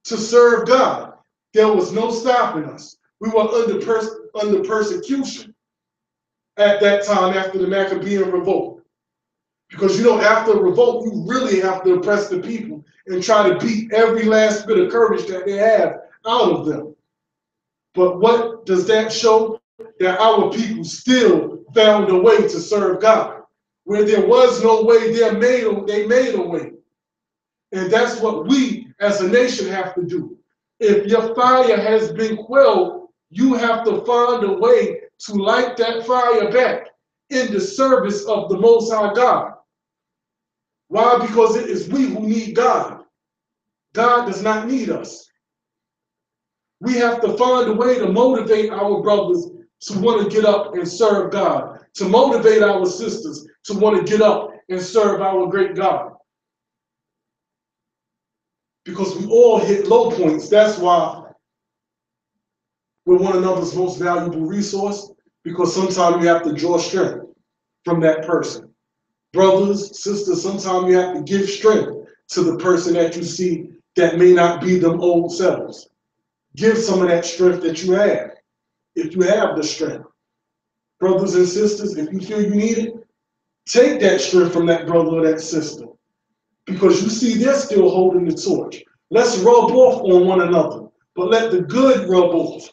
to serve God. There was no stopping us. We were under persecution at that time after the Maccabean revolt. Because after a revolt, you really have to oppress the people and try to beat every last bit of courage that they have out of them. But what does that show? That our people still found a way to serve God. Where there was no way, they made a way. And that's what we as a nation have to do. If your fire has been quelled, you have to find a way to light that fire back in the service of the Most High God. Why? Because it is we who need God. God does not need us. We have to find a way to motivate our brothers to want to get up and serve God, to motivate our sisters to want to get up and serve our great God. Because we all hit low points. That's why we're one another's most valuable resource, because sometimes you have to draw strength from that person. Brothers, sisters, sometimes you have to give strength to the person that you see that may not be them old selves. Give some of that strength that you have, if you have the strength. Brothers and sisters, if you feel you need it, take that strength from that brother or that sister. Because you see they're still holding the torch. Let's rub off on one another, but let the good rub off.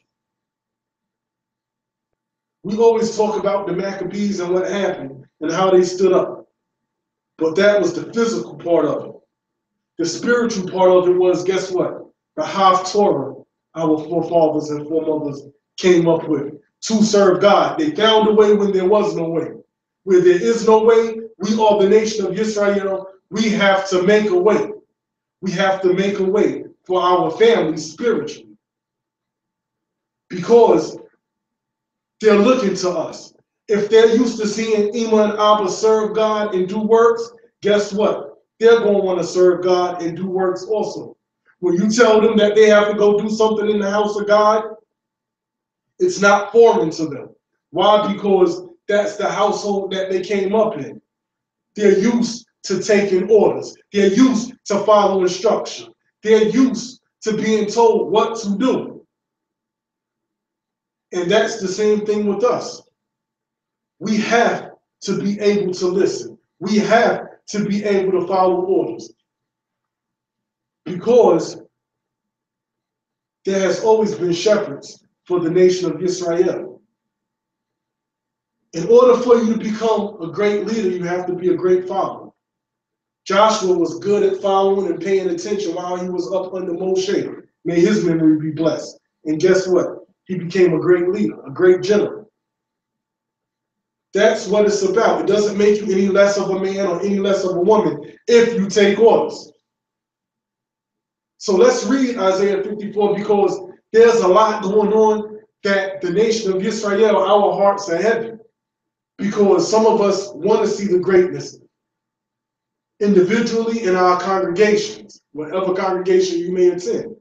We always talk about the Maccabees and what happened and how they stood up. But that was the physical part of it. The spiritual part of it was, guess what? The half Torah our forefathers and foremothers came up with to serve God. They found a way when there was no way. Where there is no way, we are the nation of Israel. We have to make a way. We have to make a way for our families spiritually. Because they're looking to us. If they're used to seeing Ima and Abba serve God and do works, guess what? They're going to want to serve God and do works also. When you tell them that they have to go do something in the house of God, it's not foreign to them. Why? Because that's the household that they came up in. They're used to taking orders. They're used to following instruction. They're used to being told what to do. And that's the same thing with us. We have to be able to listen. We have to be able to follow orders. Because there has always been shepherds for the nation of Israel. In order for you to become a great leader, you have to be a great follower. Joshua was good at following and paying attention while he was up under Moshe. May his memory be blessed. And guess what? He became a great leader, a great general. That's what it's about. It doesn't make you any less of a man or any less of a woman if you take orders. So let's read Isaiah 54, because there's a lot going on that the nation of Israel, our hearts are heavy. Because some of us want to see the greatness. individually in our congregations, whatever congregation you may attend,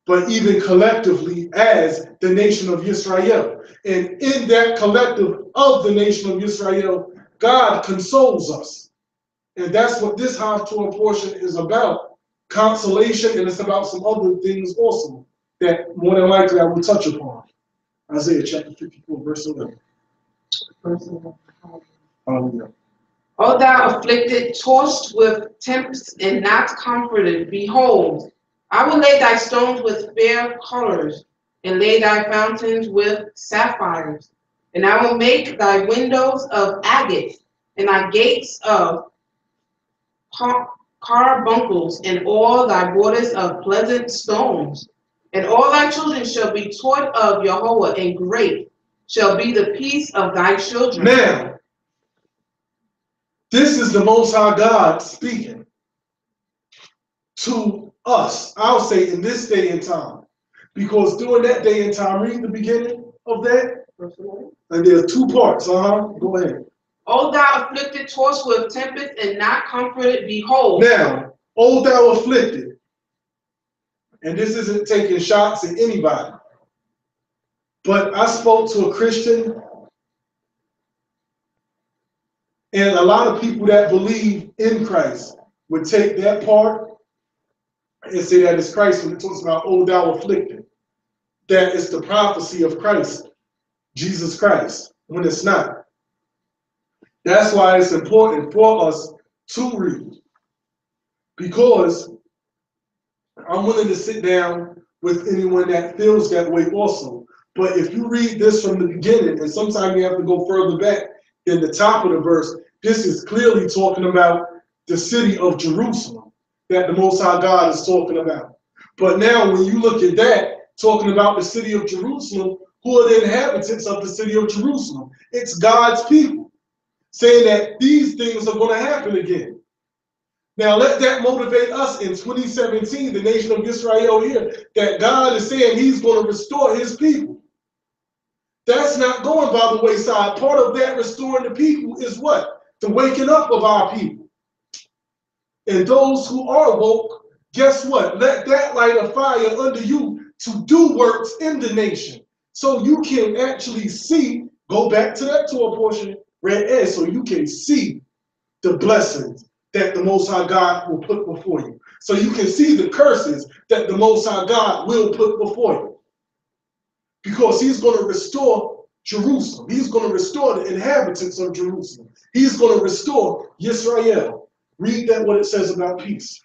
but even collectively as the nation of Israel. And in that collective of the nation of Israel, God consoles us. And that's what this half Torah portion is about, consolation, and it's about some other things also that more than likely I will touch upon. Isaiah chapter 54, verse 11. Hallelujah. O thou afflicted, tossed with tempest and not comforted, behold, I will lay thy stones with fair colors, and lay thy fountains with sapphires. And I will make thy windows of agate, and thy gates of carbuncles, and all thy borders of pleasant stones. And all thy children shall be taught of Yahweh, and great shall be the peace of thy children. Now, this is the Most High God speaking to us, I'll say in this day and time. Because during that day and time, read the beginning of that. And there's two parts. Go ahead. O thou afflicted, tossed with tempest and not comforted, behold. Now, O thou afflicted, and this isn't taking shots at anybody, but I spoke to a Christian, and a lot of people that believe in Christ would take that part and say that it's Christ when it talks about, O thou afflicted. That is the prophecy of Christ, Jesus Christ, when it's not. That's why it's important for us to read. Because I'm willing to sit down with anyone that feels that way also. But if you read this from the beginning, and sometimes you have to go further back than the top of the verse, this is clearly talking about the city of Jerusalem that the Most High God is talking about. But now when you look at that, talking about the city of Jerusalem, who are the inhabitants of the city of Jerusalem? It's God's people, saying that these things are going to happen again. Now let that motivate us in 2017, the nation of Israel here, that God is saying he's going to restore his people. That's not going by the wayside. Part of that restoring the people is what? The waking up of our people. And those who are woke, guess what? Let that light a fire under you to do works in the nation. So you can actually see, go back to that Torah portion, read Ed, so you can see the blessings that the Most High God will put before you. So you can see the curses that the Most High God will put before you. Because he's going to restore Jerusalem. He's going to restore the inhabitants of Jerusalem. He's going to restore Yisrael. Read that what it says about peace.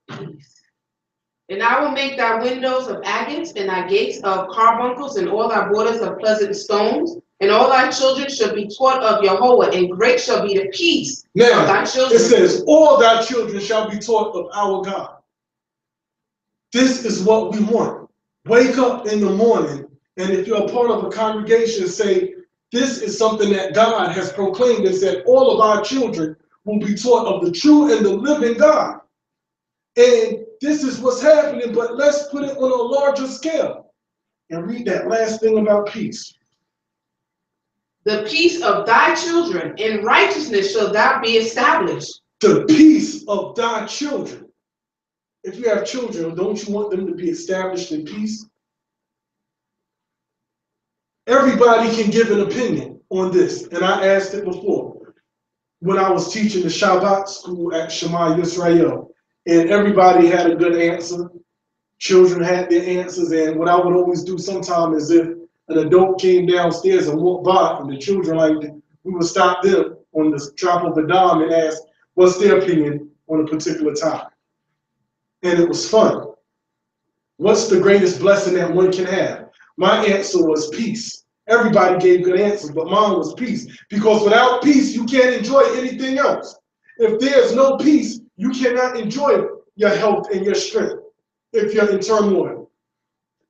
And I will make thy windows of agates, and thy gates of carbuncles, and all thy borders of pleasant stones. And all thy children shall be taught of Yahweh, and great shall be the peace now, of thy children. It says, all thy children shall be taught of our God. This is what we want. Wake up in the morning, and if you're a part of a congregation, say, this is something that God has proclaimed and said, all of our children will be taught of the true and the living God. And this is what's happening, but let's put it on a larger scale. And read that last thing about peace. The peace of thy children in righteousness shall thou be established. The peace of thy children. If you have children, don't you want them to be established in peace? Everybody can give an opinion on this, and I asked it before when I was teaching the Shabbat school at Shema Yisrael, and everybody had a good answer. Children had their answers, and what I would always do sometimes is if an adult came downstairs and walked by, and the children like that, we would stop them on the drop of a dime and ask what's their opinion on a particular topic. And it was fun. What's the greatest blessing that one can have? My answer was peace. Everybody gave good answers, but mine was peace. Because without peace, you can't enjoy anything else. If there's no peace, you cannot enjoy your health and your strength if you're in turmoil.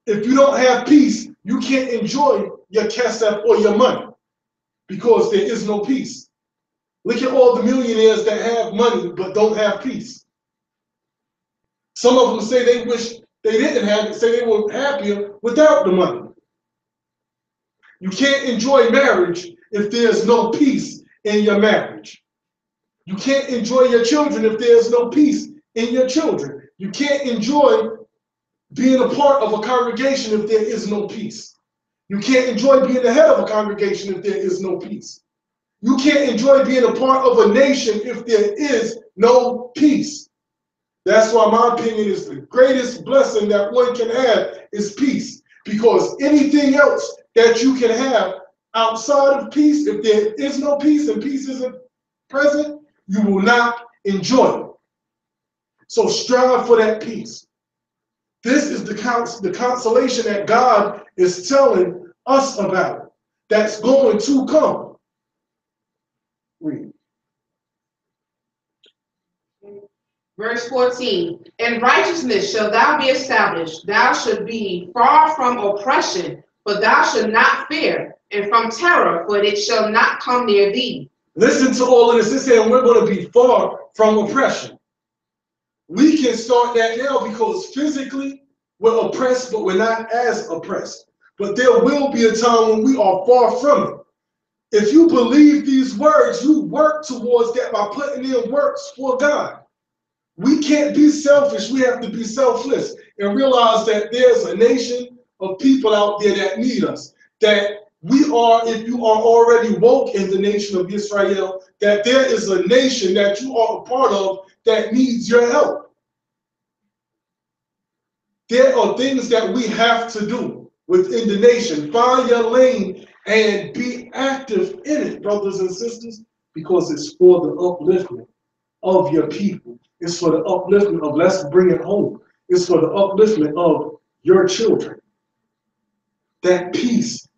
If you don't have peace, you can't enjoy your kesef or your money because there is no peace. Look at all the millionaires that have money but don't have peace. Some of them say they wish they didn't have it, say they were happier without the money. You can't enjoy marriage if there's no peace in your marriage. You can't enjoy your children if there's no peace in your children. You can't enjoy being a part of a congregation if there is no peace. You can't enjoy being the head of a congregation if there is no peace. You can't enjoy being a part of a nation if there is no peace. That's why my opinion is the greatest blessing that one can have is peace. Because anything else that you can have outside of peace, if there is no peace and peace isn't present, you will not enjoy it. So strive for that peace. This is the consolation that God is telling us about that's going to come. Read. Verse 14, in righteousness shall thou be established. Thou shalt be far from oppression, for thou shalt not fear, and from terror, for it shall not come near thee. Listen to all of this. It's saying we're going to be far from oppression. We can start that now because physically we're oppressed, but we're not as oppressed. But there will be a time when we are far from it. If you believe these words, you work towards that by putting in works for God. We can't be selfish. We have to be selfless and realize that there's a nation of people out there that need us. That we are, if you are already woke in the nation of Israel, that there is a nation that you are a part of that needs your help. There are things that we have to do within the nation. Find your lane and be active in it, brothers and sisters, because it's for the upliftment of your people. It's for the upliftment of, let's bring it home. It's for the upliftment of your children. That peace,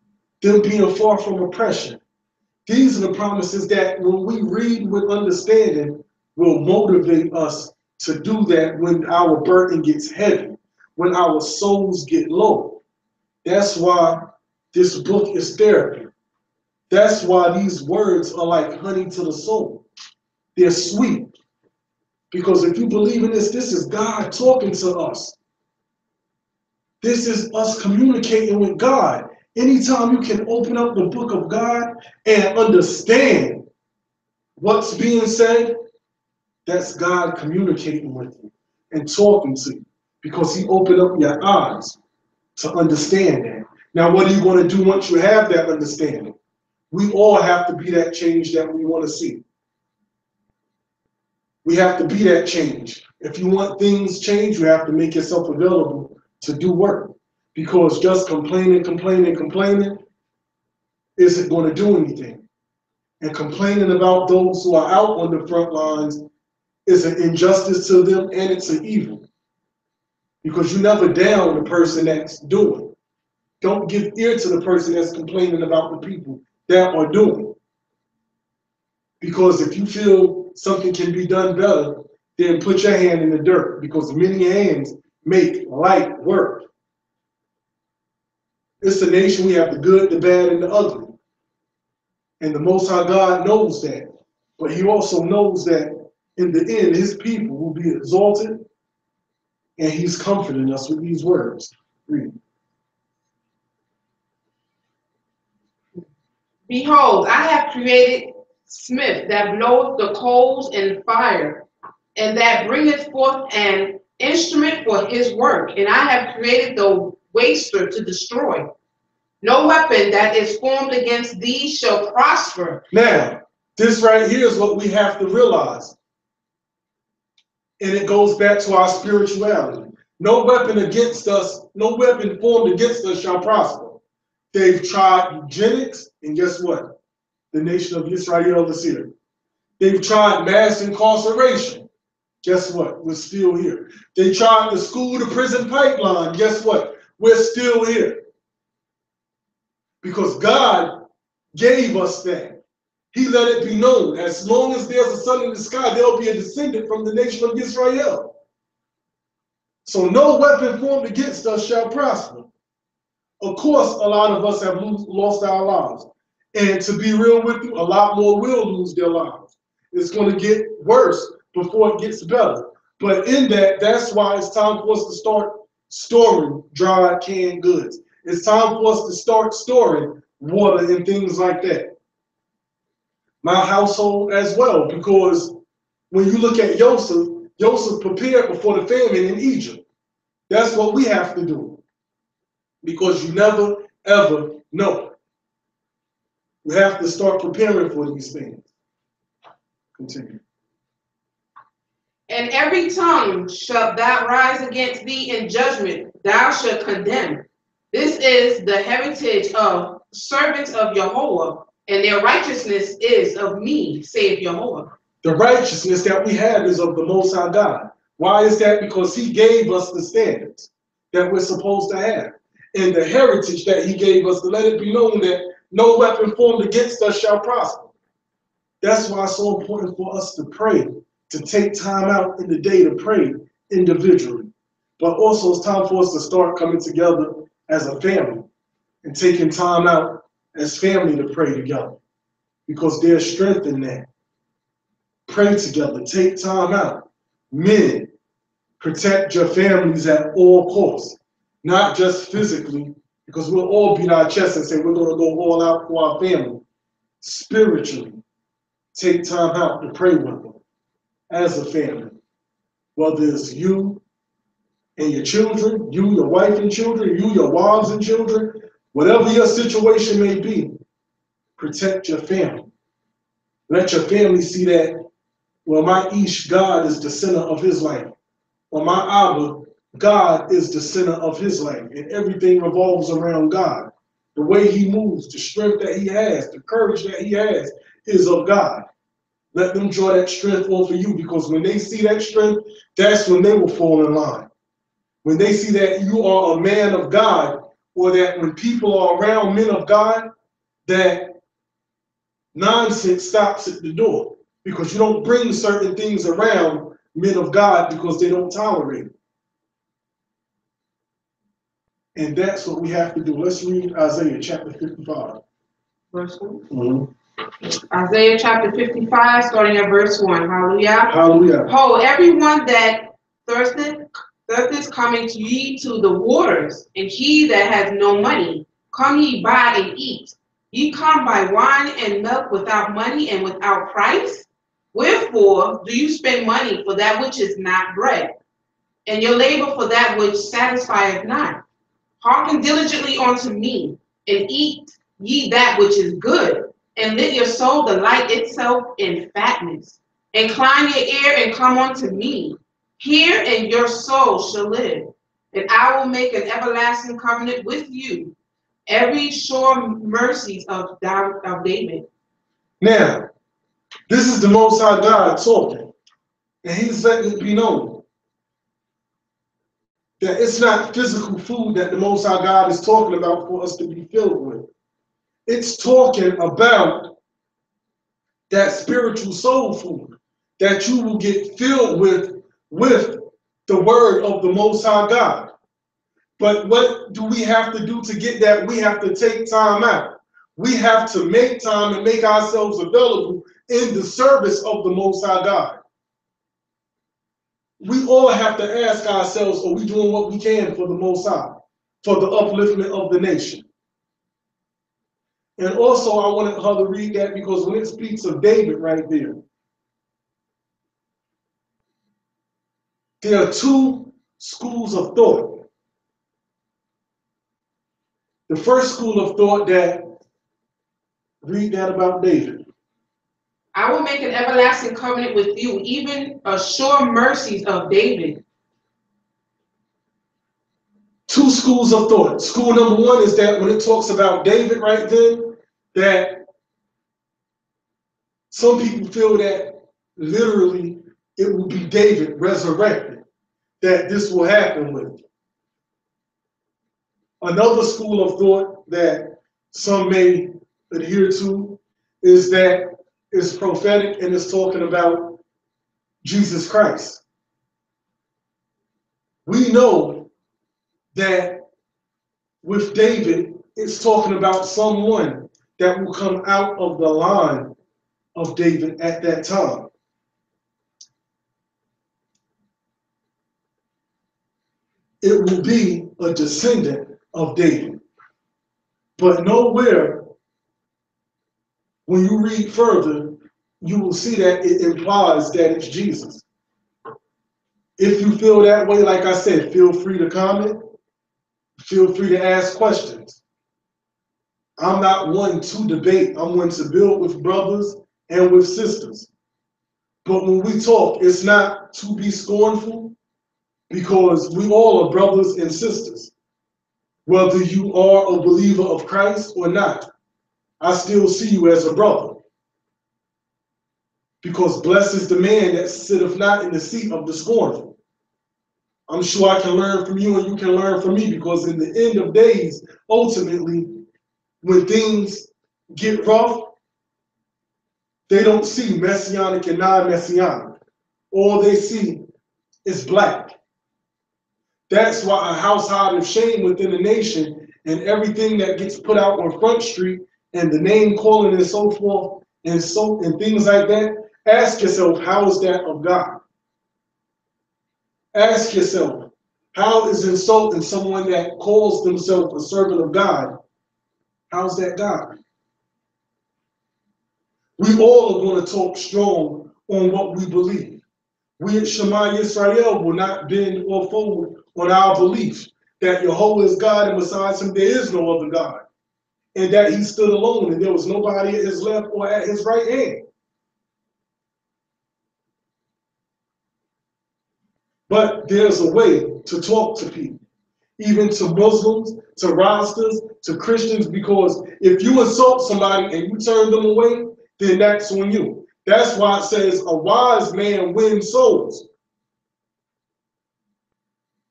them being far from oppression. These are the promises that when we read with understanding will motivate us to do that when our burden gets heavy, when our souls get low. That's why this book is therapy. That's why these words are like honey to the soul. They're sweet. Because if you believe in this, this is God talking to us. This is us communicating with God. Anytime you can open up the book of God and understand what's being said, that's God communicating with you and talking to you. Because he opened up your eyes to understand that. Now, what are you going to do once you have that understanding? We all have to be that change that we want to see. We have to be that change. If you want things changed, you have to make yourself available to do work. Because just complaining isn't going to do anything. And complaining about those who are out on the front lines is an injustice to them and it's an evil. Because you never down the person that's doing. Don't give ear to the person that's complaining about the people that are doing. Because if you feel something can be done better, then put your hand in the dirt, because many hands make light work. It's a nation, we have the good, the bad, and the ugly. And the Most High God knows that. But he also knows that in the end, his people will be exalted, and he's comforting us with these words. Read. Behold, I have created smith that bloweth the coals in fire, and that bringeth forth an instrument for his work. And I have created the waster to destroy. No weapon that is formed against thee shall prosper. Now, this right here is what we have to realize. And it goes back to our spirituality. No weapon against us, no weapon formed against us shall prosper. They've tried eugenics, and guess what? The nation of Israel is here. They've tried mass incarceration. Guess what? We're still here. They tried the school to prison pipeline. Guess what? We're still here. Because God gave us that. He let it be known. As long as there's a sun in the sky, there'll be a descendant from the nation of Israel. So no weapon formed against us shall prosper. Of course, a lot of us have lost our lives. And to be real with you, a lot more will lose their lives. It's going to get worse before it gets better. But in that, that's why it's time for us to start storing dried canned goods. It's time for us to start storing water and things like that. my household as well, because when you look at Joseph, Joseph prepared before the famine in Egypt. That's what we have to do, because you never, ever know. We have to start preparing for these things. Continue. And every tongue shall thou rise against thee in judgment, thou shalt condemn. This is the heritage of servants of Jehovah, and their righteousness is of me, saith Jehovah. The righteousness that we have is of the Most High God. Why is that? Because he gave us the standards that we're supposed to have, and the heritage that he gave us, to let it be known that no weapon formed against us shall prosper. That's why it's so important for us to pray, to take time out in the day to pray individually. But also it's time for us to start coming together as a family and taking time out as family to pray together, because there's strength in that. Pray together, take time out. Men, protect your families at all costs, not just physically, because we'll all beat our chest and say we're going to go all out for our family. Spiritually, take time out to pray with them as a family. Whether it's you and your children, you, your wife and children, you, your wives and children, whatever your situation may be, protect your family. Let your family see that, well, my Ish, God is the center of his life. Or my Abba, God is the center of his life. And everything revolves around God. The way he moves, the strength that he has, the courage that he has is of God. Let them draw that strength off of you, because when they see that strength, that's when they will fall in line. When they see that you are a man of God, or that when people are around men of God, that nonsense stops at the door, because you don't bring certain things around men of God because they don't tolerate it. And that's what we have to do. Let's read Isaiah chapter 55. Verse 1. Mm-hmm. Isaiah chapter 55, starting at verse 1. Hallelujah. Hallelujah. Ho, everyone that thirsteth, coming to ye to the waters, and he that has no money, come ye buy and eat. Ye come buy wine and milk without money and without price. Wherefore do you spend money for that which is not bread, and your labor for that which satisfieth not? Hearken diligently unto me, and eat ye that which is good, and let your soul delight itself in fatness. Incline your ear and come unto me. Hear, and your soul shall live. And I will make an everlasting covenant with you, every sure mercies of David. Now, this is the Most High God talking, and he's letting it be known that it's not physical food that the Most High God is talking about for us to be filled with. It's talking about that spiritual soul food that you will get filled with the word of the Most High God. But what do we have to do to get that? We have to take time out. We have to make time and make ourselves available in the service of the Most High God. We all have to ask ourselves, are we doing what we can for the Most High, for the upliftment of the nation? And also, I wanted her to read that because when it speaks of David right there are two schools of thought. The first school of thought that, read that about David. I will make an everlasting covenant with you, even a sure mercies of David. Two schools of thought. School number one is that when it talks about David right then, that some people feel that literally it will be David resurrected, that this will happen with. Another school of thought that some may adhere to is that it's prophetic and it's talking about Jesus Christ. We know that with David, it's talking about someone that will come out of the line of David at that time. It will be a descendant of David. But nowhere, when you read further, you will see that it implies that it's Jesus. If you feel that way, like I said, feel free to comment. Feel free to ask questions. I'm not one to debate. I'm one to build with brothers and with sisters. But when we talk, it's not to be scornful, because we all are brothers and sisters. Whether you are a believer of Christ or not, I still see you as a brother. Because blessed is the man that sitteth not in the seat of the scornful. I'm sure I can learn from you and you can learn from me, because in the end of days, ultimately, when things get rough, they don't see messianic and non-messianic. All they see is black. That's why a household of shame within the nation and everything that gets put out on Front Street and the name calling and so forth and things like that, ask yourself, how is that of God? Ask yourself, how is insulting someone that calls themselves a servant of God? How's that God? We all are going to talk strong on what we believe. We at Shema Yisrael will not bend or fold on our belief that Jehovah is God and besides him there is no other God, and that he stood alone and there was nobody at his left or at his right hand. But there's a way to talk to people, even to Muslims, to Rastas, to Christians, because if you insult somebody and you turn them away, then that's on you. That's why it says a wise man wins souls.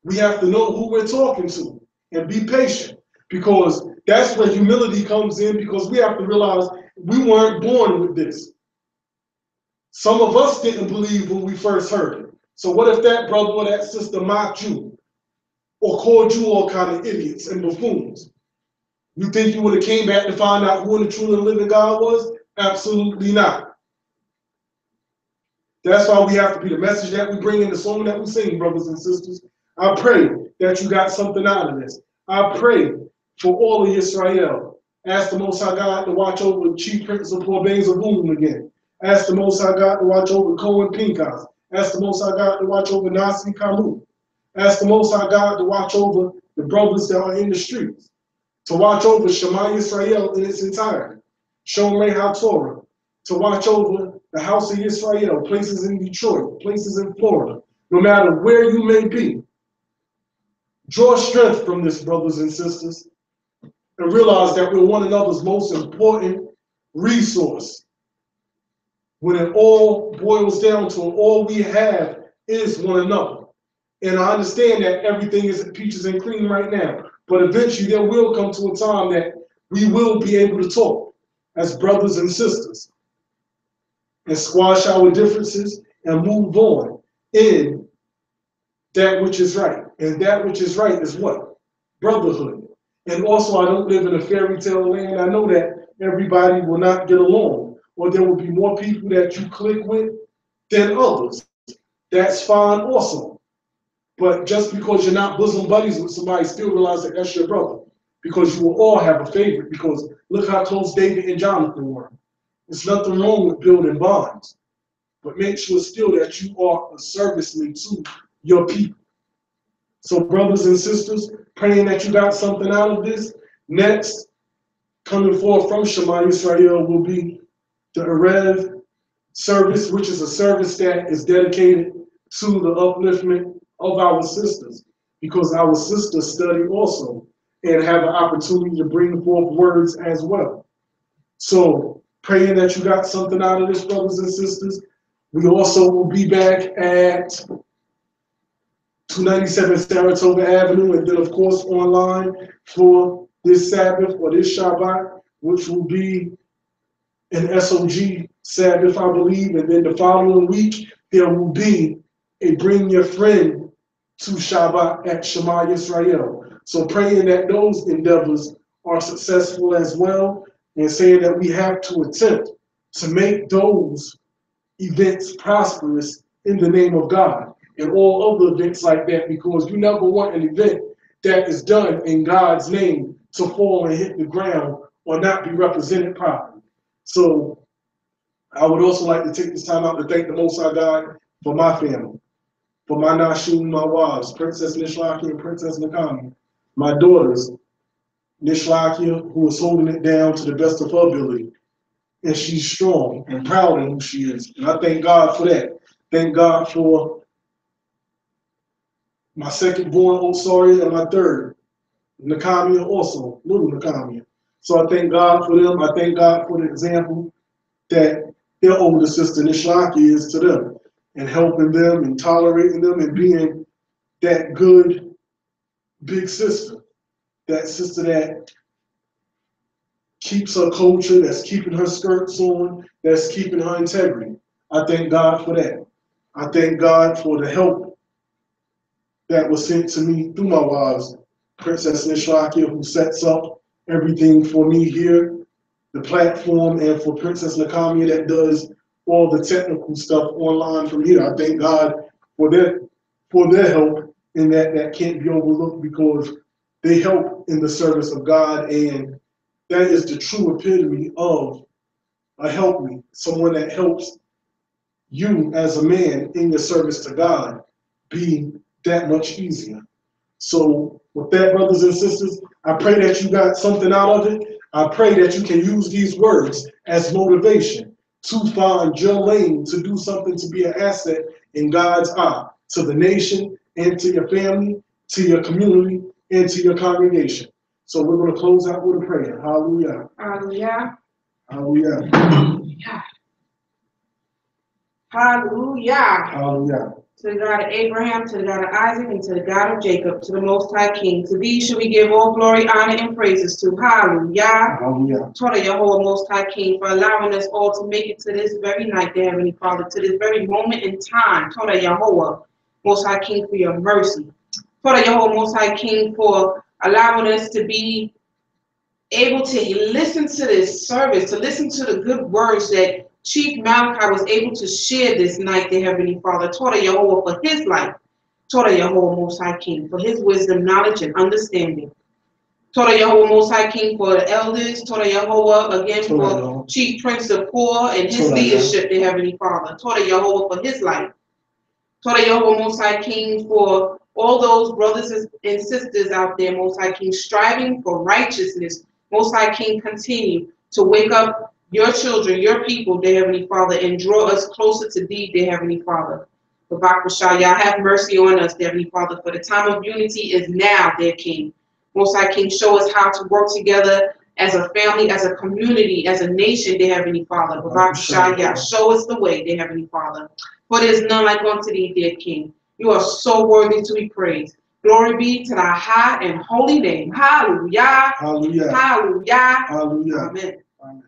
We have to know who we're talking to and be patient, because that's where humility comes in, because we have to realize we weren't born with this. Some of us didn't believe when we first heard it. So what if that brother or that sister mocked you or called you all kind of idiots and buffoons? You think you would have came back to find out who the true and living God was? Absolutely not. That's why we have to be the message that we bring in the song that we sing, brothers and sisters. I pray that you got something out of this. I pray for all of Israel. Ask the Most High God to watch over the chief prince of poor Bays of Boom again. Ask the Most High God to watch over Cohen Pinkas. Ask the Most High God to watch over Nasi Kamu. Ask the Most High God to watch over the brothers that are in the streets. To watch over Shema Yisrael in its entirety. Shomrei HaTorah. To watch over the house of Israel, places in Detroit, places in Florida, no matter where you may be. Draw strength from this, brothers and sisters, and realize that we're one another's most important resource. When it all boils down to it, all we have is one another. And I understand that everything isn't peaches and cream right now, but eventually there will come to a time that we will be able to talk as brothers and sisters and squash our differences and move on in that which is right. And that which is right is what? Brotherhood. And also, I don't live in a fairy tale land. I know that everybody will not get along, or there will be more people that you click with than others. That's fine also. But just because you're not bosom buddies with somebody, still realize that that's your brother, because you will all have a favorite, because look how close David and Jonathan were. There's nothing wrong with building bonds, but make sure still that you are a serviceman to your people. So brothers and sisters, praying that you got something out of this. Next, coming forth from Shema Yisrael will be the Erev service, which is a service that is dedicated to the upliftment of our sisters, because our sisters study also and have an opportunity to bring forth words as well. So praying that you got something out of this, brothers and sisters. We also will be back at 297 Saratoga Avenue, and then of course online for this Sabbath or this Shabbat, which will be an SOG Sabbath, I believe, and then the following week there will be a Bring Your Friend to Shabbat at Shema Yisrael. So praying that those endeavors are successful as well, and saying that we have to attempt to make those events prosperous in the name of God, and all other events like that, because you never want an event that is done in God's name to fall and hit the ground or not be represented properly. So I would also like to take this time out to thank the Most High God for my family, for my Nashum, my wives, Princess Nishlackyah and Princess Nakami, my daughters, Nishlackyah, who is holding it down to the best of her ability. And she's strong and proud of who she is. And I thank God for that. Thank God for my second born, Osari, and my third, Nakamiya also, little Nakamiya. So I thank God for them. I thank God for the example that their older sister Nishlackyah is to them, and helping them and tolerating them and being that good big sister, that sister that keeps her culture, that's keeping her skirts on, that's keeping her integrity. I thank God for that. I thank God for the help that was sent to me through my wives, Princess Nishlackyah, who sets up everything for me here, the platform, and for Princess Nakamiya that does all the technical stuff online from here. I thank God for their help, and that can't be overlooked because they help in the service of God, and that is the true epitome of a helpmeet, someone that helps you as a man in your service to God be that much easier. So with that, brothers and sisters, I pray that you got something out of it. I pray that you can use these words as motivation to find your lane, to do something to be an asset in God's eye, to the nation and to your family, to your community, and to your congregation. So we're going to close out with a prayer. Hallelujah. Hallelujah. Hallelujah. Hallelujah. Hallelujah. Hallelujah. To the God of Abraham, to the God of Isaac, and to the God of Jacob, to the Most High King. To thee shall we give all glory, honor, and praises to. Hallelujah. Hallelujah. To the Yehovah Most High King, for allowing us all to make it to this very night, dear Heavenly Father, to this very moment in time. To the Yehovah Most High King, for your mercy. To the Yehovah Most High King, for allowing us to be able to listen to this service, to listen to the good words that Chief Malachi was able to share this night, dear Heavenly Father. Taught Yehovah for his life. Taught Yehovah Most High King for his wisdom, knowledge, and understanding. Taught Yehovah Most High King for the elders. Taught Yehovah again for Chief Prince of Poor and his leadership, dear Heavenly Father. Taught Yehovah for his life. Taught Yehovah Most High King for all those brothers and sisters out there, Most High King, striving for righteousness. Most High King, continue to wake up your children, your people, dear Heavenly Father, and draw us closer to thee, dear Heavenly Father. Y'all have mercy on us, dear Heavenly Father, for the time of unity is now, dear King. Most High King, show us how to work together as a family, as a community, as a nation, dear Heavenly Father. Y'all show us the way, dear Heavenly Father. For there is none like unto thee, dear King. You are so worthy to be praised. Glory be to thy high and holy name. Hallelujah. Hallelujah. Hallelujah. Hallelujah. Amen. Amen.